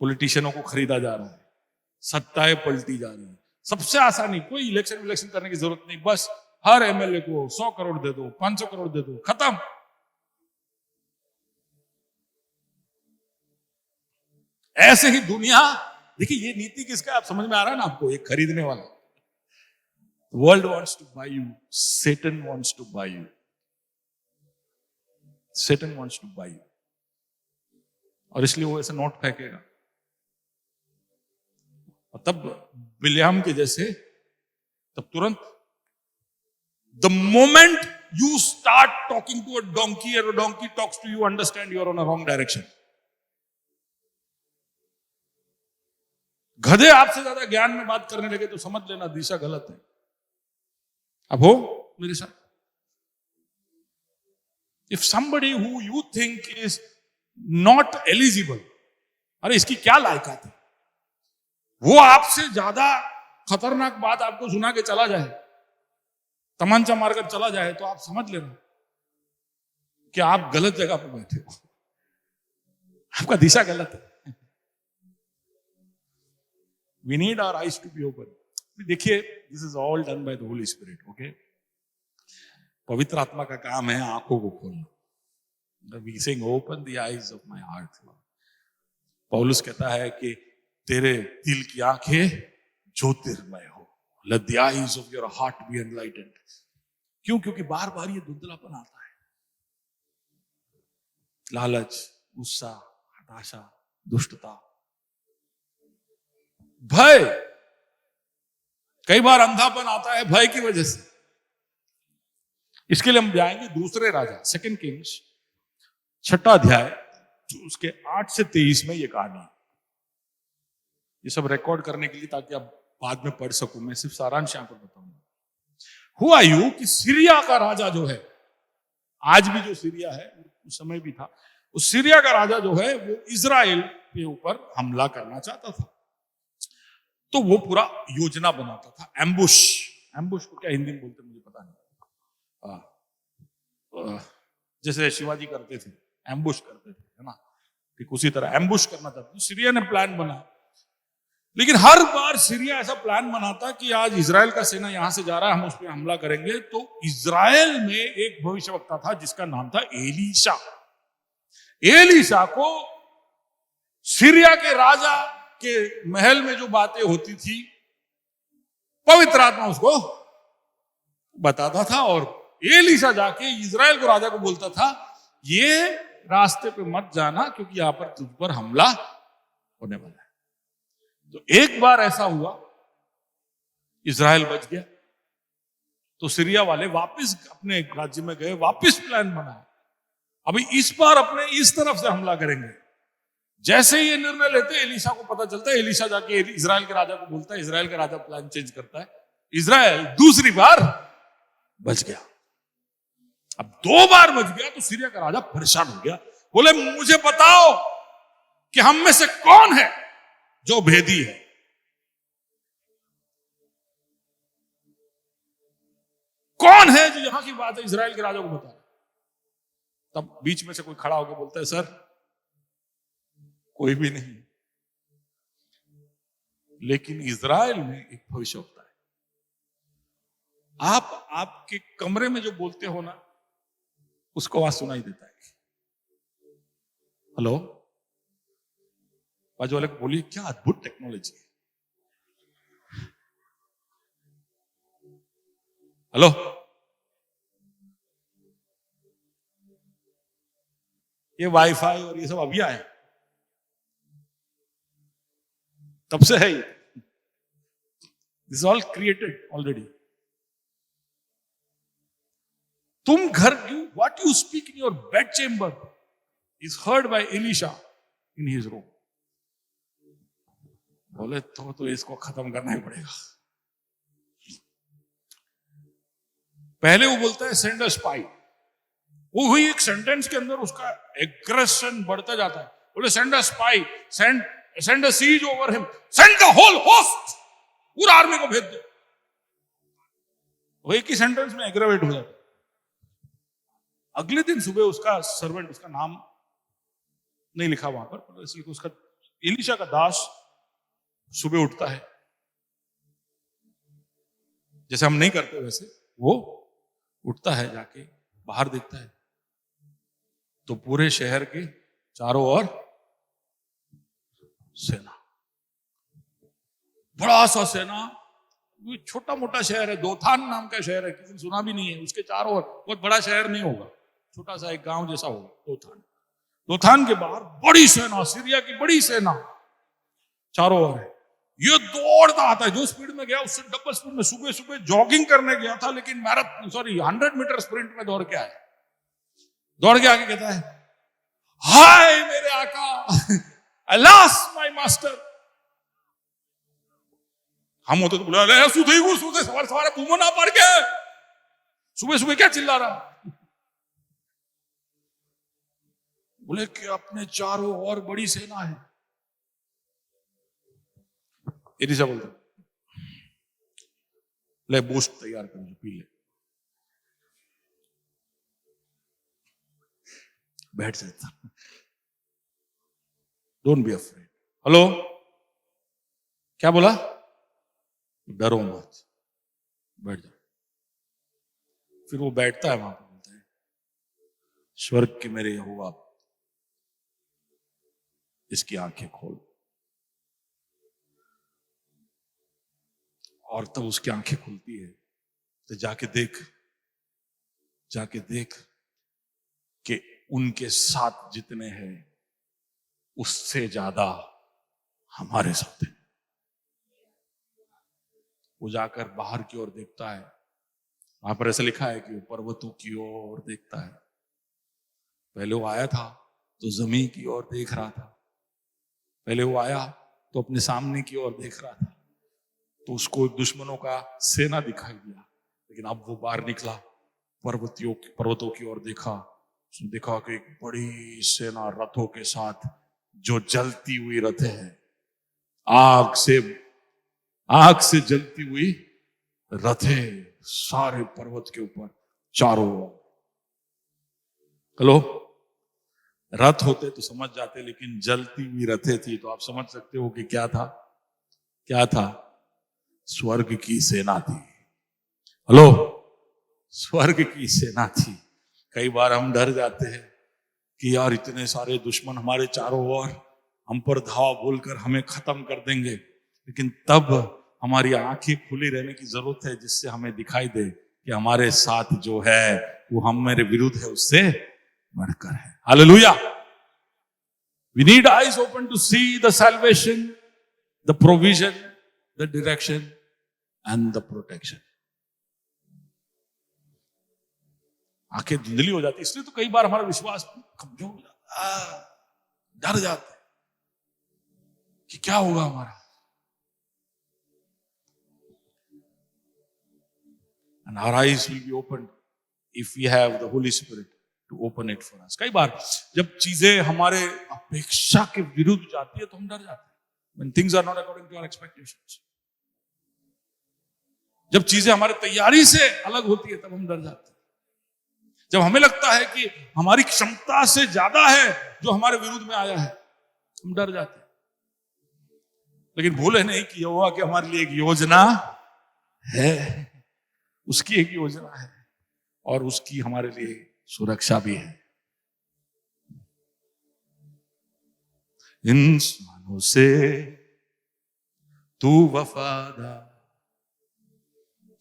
पॉलिटिशियनों को खरीदा जा रहा है, सत्ताएं पलटी जा रही है। सबसे आसानी, कोई इलेक्शन करने की जरूरत नहीं, बस हर एमएलए को 100 करोड़ दे दो, 500 करोड़ दे दो, खत्म। ऐसे ही दुनिया, देखिए ये नीति किसका है आप समझ में आ रहा है ना आपको, एक खरीदने वाला। World wants to buy you, Satan wants to buy you, Satan wants to buy you. और इसलिए वो ऐसे नोट फेंकेगा। और तब बिलियाम के जैसे, तब तुरंत the moment you start talking to a donkey और donkey talks to you, understand you are on a wrong direction. गधे आपसे ज्यादा ज्ञान में बात करने लगे तो समझ लेना दिशा गलत है। अब हो मेरे साथ, if somebody who you think is not eligible, अरे इसकी क्या लायकात है, वो आपसे ज्यादा खतरनाक बात आपको सुना के चला जाए, तमंचा मारकर चला जाए, तो आप समझ लेना कि आप गलत जगह पर बैठे हो, आपका दिशा गलत है। We need our eyes to be open. देखिए, this is all done by the Holy Spirit, okay? पवित्र आत्मा का काम है आंखों को खोलना। We saying open the eyes of my heart. पौलुस कहता है कि तेरे दिल की आंखें ज्योतिर्मय हो। Let the eyes of your heart be enlightened. क्यों? क्योंकि बार बार ये धुंधलापन आता है, लालच, गुस्सा, हताशा, दुष्टता, भय। कई बार अंधापन आता है भय की वजह से। इसके लिए हम जाएंगे दूसरे राजा, 2 किंग्स 6 अध्याय, जो उसके 8 से 23 में ये कहानी है। ये सब रिकॉर्ड करने के लिए ताकि आप बाद में पढ़ सकूं, मैं सिर्फ सारांश यहां पर बताऊंगा। हुआ यूं कि सीरिया का राजा जो है, आज भी जो सीरिया है उस समय भी था, उस सीरिया का राजा जो है वो इजराइल के ऊपर हमला करना चाहता था। तो वो पूरा योजना बनाता था, एम्बुश। एम्बुश को क्या हिंदी में बोलते मुझे पता नहीं, जैसे शिवाजी करते थे, एम्बुश करते थे, है ना, ठीक उसी तरह एम्बुश करना चाहते। सीरिया ने प्लान बनाया, लेकिन हर बार सीरिया ऐसा प्लान बनाता कि आज इजराइल का सेना यहां से जा रहा है, हम उस पर हमला करेंगे। तो इजराइल में एक भविष्यवक्ता था जिसका नाम था एलीशा। एलीशा को सीरिया के राजा के महल में जो बातें होती थी, पवित्र आत्मा उसको बताता था, और एलीशा जाके इजराइल को राजा को बोलता था, ये रास्ते पे मत जाना क्योंकि यहां पर तुझ पर हमला होने वाला है। तो एक बार ऐसा हुआ, इजराइल बच गया, तो सीरिया वाले वापस अपने राज्य में गए, वापस प्लान बनाया, अभी इस बार अपने इस तरफ से हमला करेंगे। जैसे ही ये निर्णय लेते, एलीशा को पता चलता है, एलीशा जाके इजराइल के राजा को बोलता है, इजराइल का राजा प्लान चेंज करता है, इजराइल दूसरी बार बच गया। अब 2 बार बच गया तो सीरिया का राजा परेशान हो गया, बोले मुझे बताओ कि हम में से कौन है जो भेदी है। कौन है जो यहां की बात है इजराइल के राजा को बता रहा? तब बीच में से कोई खड़ा होकर बोलता है, सर कोई भी नहीं, लेकिन इजराइल में एक भविष्यवक्ता है। आप आपके कमरे में जो बोलते हो ना, उसको आवाज सुनाई देता है। हेलो, बाजू वाले को बोलिए, क्या अद्भुत टेक्नोलॉजी है। हेलो, ये वाईफाई और ये सब अभी आए, तब से है ये। This all created already. तुम घर, what you speak in your bed chamber is heard by Elisha in his room. बोले तो इसको खत्म करना ही पड़ेगा। पहले वो बोलता है सेंड अ स्पाई, वो हुई एक सेंटेंस के अंदर उसका एग्रेशन बढ़ता जाता है। बोले send a spy, send a siege over him, send the whole host, पूरा आर्मी को भेज दो। वो एक ही सेंटेंस में एग्रेवेट हो जाता है। अगले दिन सुबह उसका सर्वेंट, उसका नाम नहीं लिखा वहां पर, इसलिए उसका एलिशा का दास सुबह उठता है, जैसे हम नहीं करते वैसे वो उठता है, जाके बाहर देखता है तो पूरे शहर के चारों ओर सेना, बड़ा सा सेना। छोटा मोटा शहर है, दोथान नाम का शहर है, किसी ने सुना भी नहीं है। उसके चारों ओर, बहुत बड़ा शहर नहीं होगा, छोटा सा एक गांव जैसा होगा दोथान। दोथान के बाहर बड़ी सेना, सीरिया की बड़ी सेना चारों ओर है। ये दौड़ता आता है, जो स्पीड में गया उससे डबल स्पीड में। सुबह सुबह जॉगिंग करने गया था, लेकिन 100 मीटर स्प्रिंट में दौड़ के आया। दौड़ के आके कहता है, हाय मेरे आका, अलास माय मास्टर। हम होते तो बोले, सुधे सवार सवार बूमो ना पड़ के, सुबह सुबह क्या चिल्ला रहा। बोले कि अपने चारों ओर बड़ी सेना है। एलिशा बोलता, ले बूस्ट तैयार कर, पी ले। बैठ जाता, डोंट बी अफ्रेड। हेलो, क्या बोला? डरो मत, बैठ जाओ। फिर वो बैठता है वहां पर, बोलता है, स्वर्ग के मेरे यहोवा, इसकी आंखें खोल। और तब उसकी आंखें खुलती है तो जाके देख कि उनके साथ जितने हैं उससे ज्यादा हमारे साथ है। वो जाकर बाहर की ओर देखता है, वहां पर ऐसा लिखा है कि वो पर्वतों की ओर देखता है। पहले वो आया था तो जमीन की ओर देख रहा था, पहले वो आया तो अपने सामने की ओर देख रहा था, तो उसको दुश्मनों का सेना दिखाई दिया। लेकिन अब वो बाहर निकला, पर्वतों की ओर देखा, उसने देखा कि एक बड़ी सेना रथों के साथ, जो जलती हुई रथें हैं, आग से जलती हुई रथें सारे पर्वत के ऊपर चारों ओर। हेलो, रथ होते तो समझ जाते, लेकिन जलती हुई रथें थी तो आप समझ सकते हो कि क्या था। क्या था? स्वर्ग की सेना थी। हेलो, स्वर्ग की सेना थी। कई बार हम डर जाते हैं कि यार इतने सारे दुश्मन हमारे चारों ओर, हम पर धावा बोलकर हमें खत्म कर देंगे, लेकिन तब हमारी आंखें खुली रहने की जरूरत है, जिससे हमें दिखाई दे कि हमारे साथ जो है वो हम मेरे विरुद्ध है उससे बढ़कर है। Hallelujah. We need eyes open to see the salvation, the provision, the direction and the protection. आंखें धुंधली हो जाती, इसलिए तो कई बार हमारा विश्वास कमजोर हो जाता, डर जाते कि क्या होगा हमारा। And our eyes will be opened if we have the Holy Spirit to open it for us. कई बार जब चीजें हमारे अपेक्षा के विरुद्ध जाती है तो हम डर जाते हैं। When things are not according to our expectations. जब चीजें हमारे तैयारी से अलग होती है तब हम डर जाते हैं। जब हमें लगता है कि हमारी क्षमता से ज्यादा है जो हमारे विरुद्ध में आया है, हम डर जाते हैं। लेकिन भूले नहीं कि यहोवा की हमारे लिए एक योजना है, उसकी एक योजना है और उसकी हमारे लिए सुरक्षा भी है। इंसानों से तू वफादार,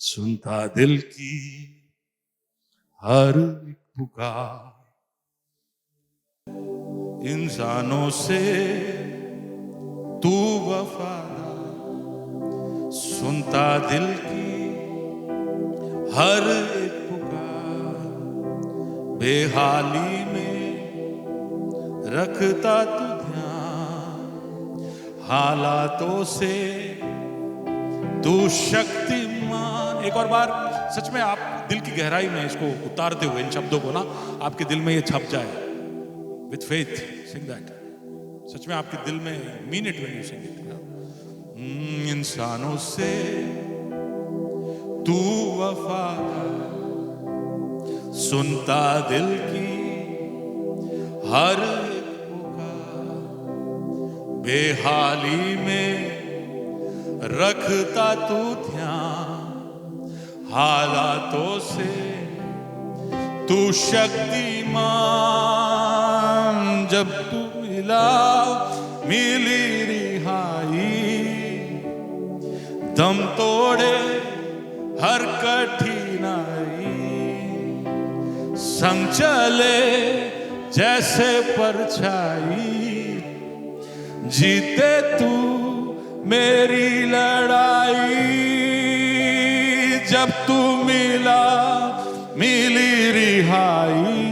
सुनता दिल की हर एक पुकार। इंसानों से तू वफादार, सुनता दिल की हर एक पुकार। बेहाली में रखता तू ध्यान, हालातों से तू शक्तिमान। एक और बार सच में आप दिल की गहराई में इसको उतारते हुए इन शब्दों को ना आपके दिल में ये छप जाए। With faith sing that. सच में आपके दिल में mean it when you sing it. इंसानों से तू वफादार, सुनता दिल की हर एक पुकार। बेहाली में रखता तू ध्यान, हालातों से तू शक्तिमान। जब तू मिली रिहाई, दम तोड़े हर कठिनाई। संग चले जैसे परछाई, जीते तू मेरी लड़ाई। जब तू मिली रिहाई,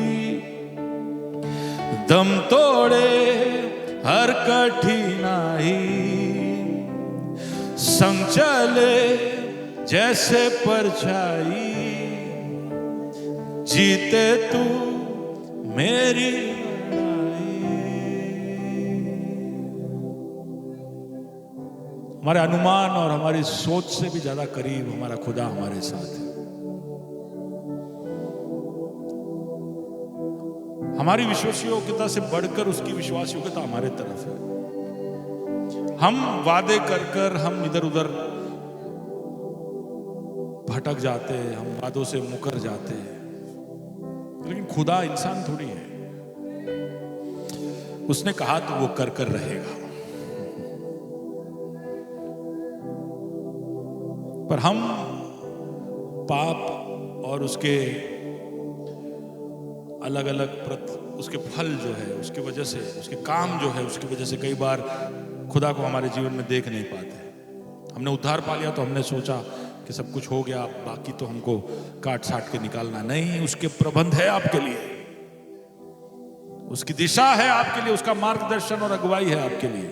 दम तोड़े हर कठिनाई। संग चले जैसे परछाई, जीते तू मेरी लड़ाई। हमारे अनुमान और हमारी सोच से भी ज्यादा करीब हमारा खुदा हमारे साथ है। हमारी विश्वासयोग्यता से बढ़कर उसकी विश्वासयोग्यता हमारे तरफ है। हम वादे कर कर हम इधर उधर भटक जाते हैं, हम वादों से मुकर जाते हैं, लेकिन खुदा इंसान थोड़ी है। उसने कहा तो वो कर कर रहेगा। पर हम पाप और उसके अलग अलग उसके फल जो है, उसकी वजह से, उसके काम जो है, उसकी वजह से कई बार खुदा को हमारे जीवन में देख नहीं पाते। हमने उद्धार पा लिया तो हमने सोचा कि सब कुछ हो गया, बाकी तो हमको काट साट के निकालना। नहीं, उसके प्रबंध है आपके लिए, उसकी दिशा है आपके लिए, उसका मार्गदर्शन और अगुवाई है आपके लिए,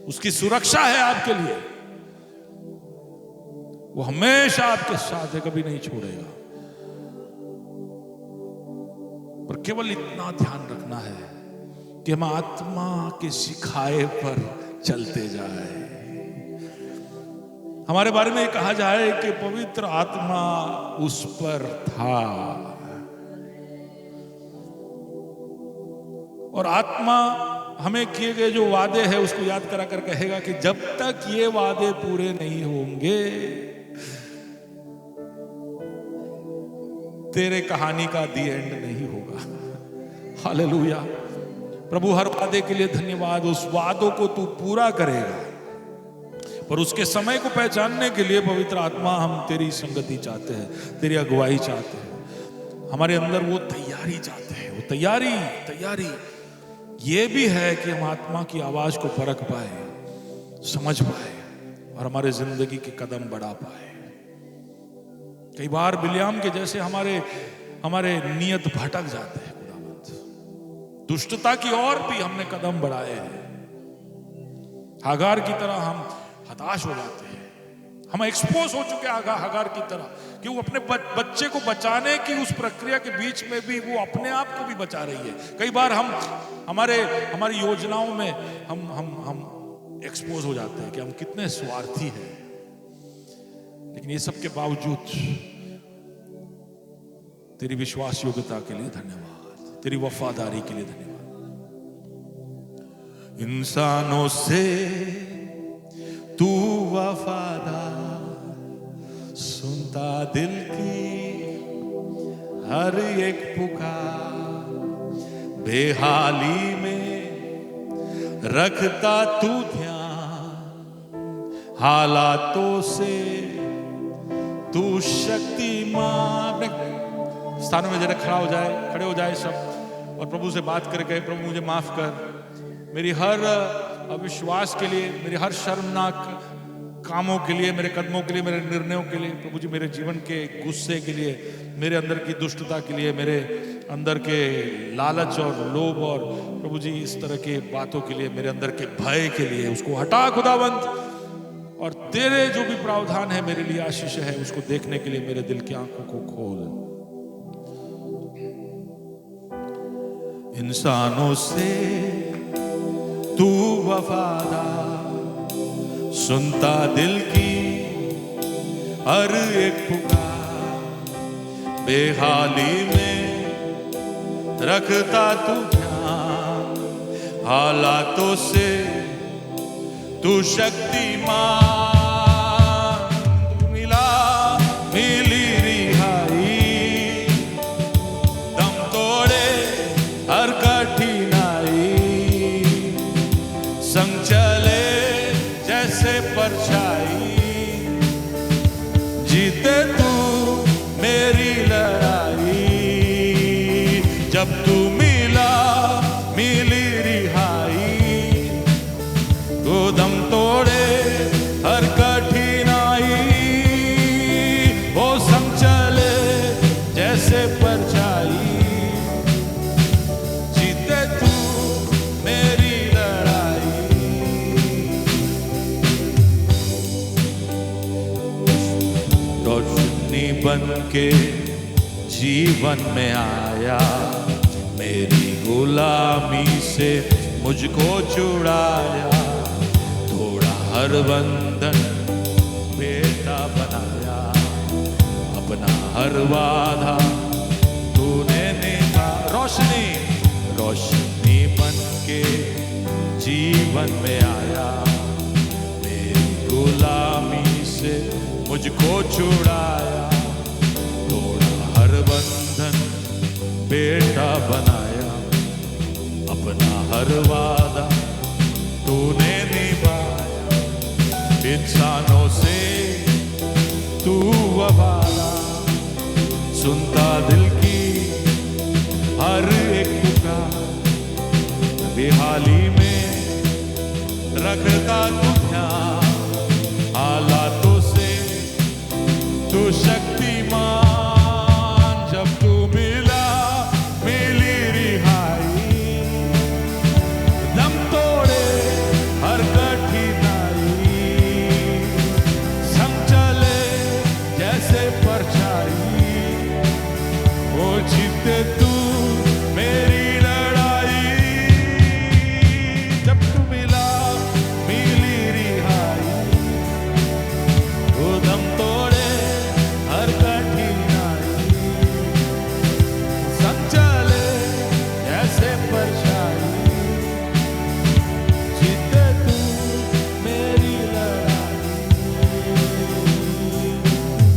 उसकी सुरक्षा है आपके लिए। वो हमेशा आपके साथ है, कभी नहीं छोड़ेगा। पर केवल इतना ध्यान रखना है कि हम आत्मा के सिखाए पर चलते जाए। हमारे बारे में कहा जाए कि पवित्र आत्मा उस पर था, और आत्मा हमें किए गए जो वादे हैं उसको याद करा कर कहेगा कि जब तक ये वादे पूरे नहीं होंगे तेरे कहानी का दी एंड नहीं होगा। हालेलुया। प्रभु हर वादे के लिए धन्यवाद। उस वादों को तू पूरा करेगा, पर उसके समय को पहचानने के लिए पवित्र आत्मा हम तेरी संगति चाहते हैं, तेरी अगुवाई चाहते हैं। हमारे अंदर वो तैयारी चाहते हैं। वो तैयारी ये भी है कि हम आत्मा की आवाज को परख पाए, समझ पाए और हमारे जिंदगी के कदम बढ़ा पाए। कई बार बिलियाम के जैसे हमारे नियत भटक जाते हैं। खुदावंद, दुष्टता की ओर भी हमने कदम बढ़ाए हैं। हागार की तरह हम हताश हो जाते हैं। हम एक्सपोज हो चुके हैं हागार की तरह, कि वो अपने बच्चे को बचाने की उस प्रक्रिया के बीच में भी वो अपने आप को भी बचा रही है। कई बार हम हमारी योजनाओं में हम एक्सपोज हो जाते हैं कि हम कितने स्वार्थी हैं। लेकिन ये सब के बावजूद तेरी विश्वास योग्यता के लिए धन्यवाद, तेरी वफादारी के लिए धन्यवाद। इंसानों से तू वफादार, सुनता दिल की हर एक पुकार, बेहाली में रखता तू ध्यान, हालातों से तू शक्तिमान। स्थानों में जरा खड़े हो जाए सब और प्रभु से बात करके, प्रभु मुझे माफ कर, मेरी हर अविश्वास के लिए, मेरी हर शर्मनाक कामों के लिए, मेरे कदमों के लिए, मेरे निर्णयों के लिए, प्रभु जी मेरे जीवन के गुस्से के लिए, मेरे अंदर की दुष्टता के लिए, मेरे अंदर के लालच और लोभ और प्रभु जी इस तरह के बातों के लिए, मेरे अंदर के भय के लिए, उसको हटा खुदावंत। और तेरे जो भी प्रावधान है मेरे लिए आशीष है, उसको देखने के लिए मेरे दिल की आंखों को खोल। इंसानों से तू वफादार, सुनता दिल की हर एक पुकार, बेहाली में रखता तू ध्यान, हालातों से तू शक्तिमान। मिला मिली रिहाई, दम तोड़े हर कठिनाई, संग चले जैसे परछाई, जीते तू मेरी लड़ाई। जब तू मिला मिली रिहाई, तो दम तोड़े हर कठिनाई, वो संग चले जैसे परछाई, जीते तू मेरी लड़ाई। रोशनी बन के जीवन में आया, मेरी गुलामी से मुझको छुड़ाया, थोड़ा हर बंधन बेटा बनाया, अपना हर वादा तूने निभा। रोशनी रोशनी बन के जीवन में आया, मेरी गुलामी से मुझको छुड़ाया, थोड़ा हर बंधन बेटा बनाया, अपना हर वादा तूने निभाया। इंसानों से तू वफादार, सुनता दिल की हर एक पुकार, बेहाली में रखता तू ध्यान, हालातों से तू शक्तिमान। जब तू मिला मिली रिहाई, दम तोड़े हर कठिनाई, संग चले जैसे परछाई, वो जीते तू मेरी लड़ाई। जब तू मिला मिली रिहाई, वो दम तोड़े हर कठिनाई, संग चले जैसे परछाई, जीते तू मेरी लड़ाई।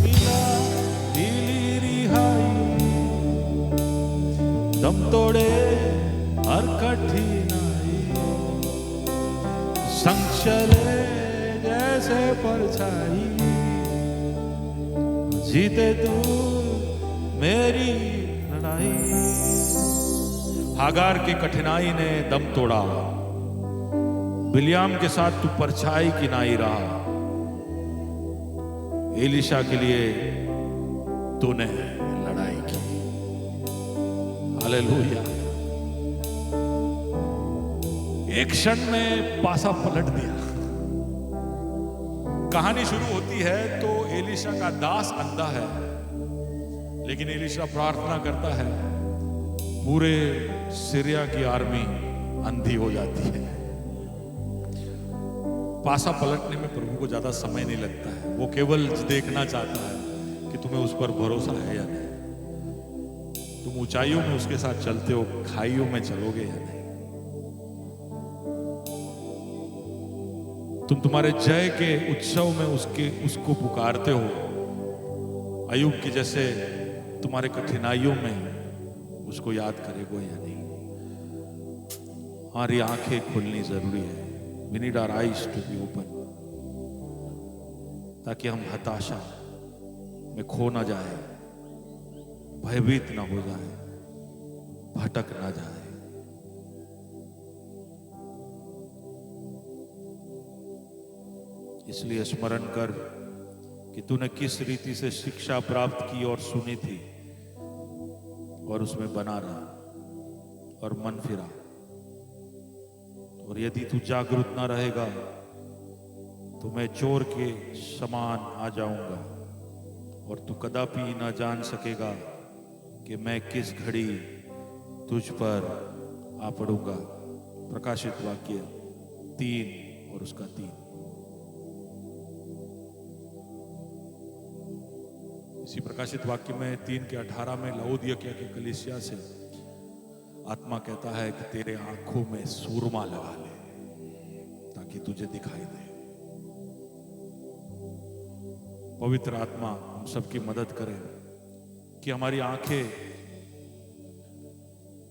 मिला मिली रिहाई, दम तोड़े हर कठिनाई, संग चले जैसे परछाई, जीते तू मेरी लड़ाई। हागार की कठिनाई ने दम तोड़ा, बिलियाम के साथ तू परछाई की नाई रहा, एलिशा के लिए तूने लड़ाई की। हालेलुया। एक क्षण में पासा पलट दिया। कहानी शुरू होती है तो एलिशा का दास अंधा है, लेकिन एलिशा प्रार्थना करता है, पूरे सीरिया की आर्मी अंधी हो जाती है। पासा पलटने में प्रभु को ज्यादा समय नहीं लगता है। वो केवल देखना चाहता है कि तुम्हें उस पर भरोसा है या नहीं। तुम ऊंचाइयों में उसके साथ चलते हो, खाइयों में चलोगे या नहीं। तुम तुम्हारे जय के उत्सव में उसको पुकारते हो। अय्यूब की जैसे तुम्हारे कठिनाइयों में उसको याद करेगो या नहीं। हमारी आंखें खुलनी जरूरी है। We need our eyes to be open, ताकि हम हताशा में खो ना जाए, भयभीत ना हो जाए, भटक ना जाए। इसलिए स्मरण कर कि तूने किस रीति से शिक्षा प्राप्त की और सुनी थी, और उसमें बना रहा और मन फिरा। और यदि तू जागरूक ना रहेगा तो मैं चोर के समान आ जाऊंगा, और तू कदापि ना जान सकेगा कि मैं किस घड़ी तुझ पर आ पड़ूंगा। प्रकाशित वाक्य 3 और उसका 3। इसी प्रकाशित वाक्य में 3 के 18 में लवोदिकिया के कलीसिया से आत्मा कहता है कि तेरे आंखों में सूरमा लगा ले ताकि तुझे दिखाई दे। पवित्र आत्मा हम सबकी मदद करे कि हमारी आंखें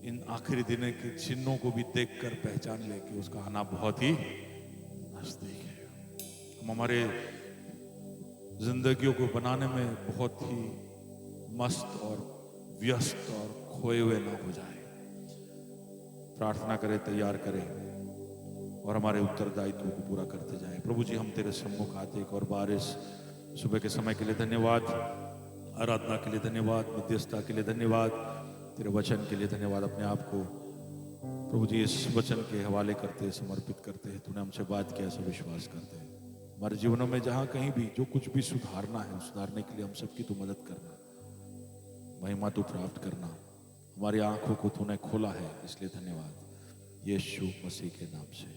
इन आखिरी दिन के चिन्हों को भी देखकर पहचान ले कि उसका आना बहुत ही नजदीक है। हम हमारे जिंदगियों को बनाने में बहुत ही मस्त और व्यस्त और खोए हुए ना हो जाए। प्रार्थना करें, तैयार करें और हमारे उत्तरदायित्व को पूरा करते जाएं। प्रभु जी, हम तेरे सम्मुख आते एक और बार इस सुबह के समय के लिए धन्यवाद, आराधना के लिए धन्यवाद, मध्यस्थता के लिए धन्यवाद, तेरे वचन के लिए धन्यवाद। अपने आप को प्रभु जी इस वचन के हवाले करते, समर्पित करते हैं। तूने हमसे बात किया, ऐसा विश्वास करते हैं। हमारे जीवनों में जहां कहीं भी जो कुछ भी सुधारना है, सुधारने के लिए हम सबकी तू मदद करना, महिमा तू प्राप्त करना। हमारी आंखों को तूने खोला है, इसलिए धन्यवाद। यीशु मसीह के नाम से।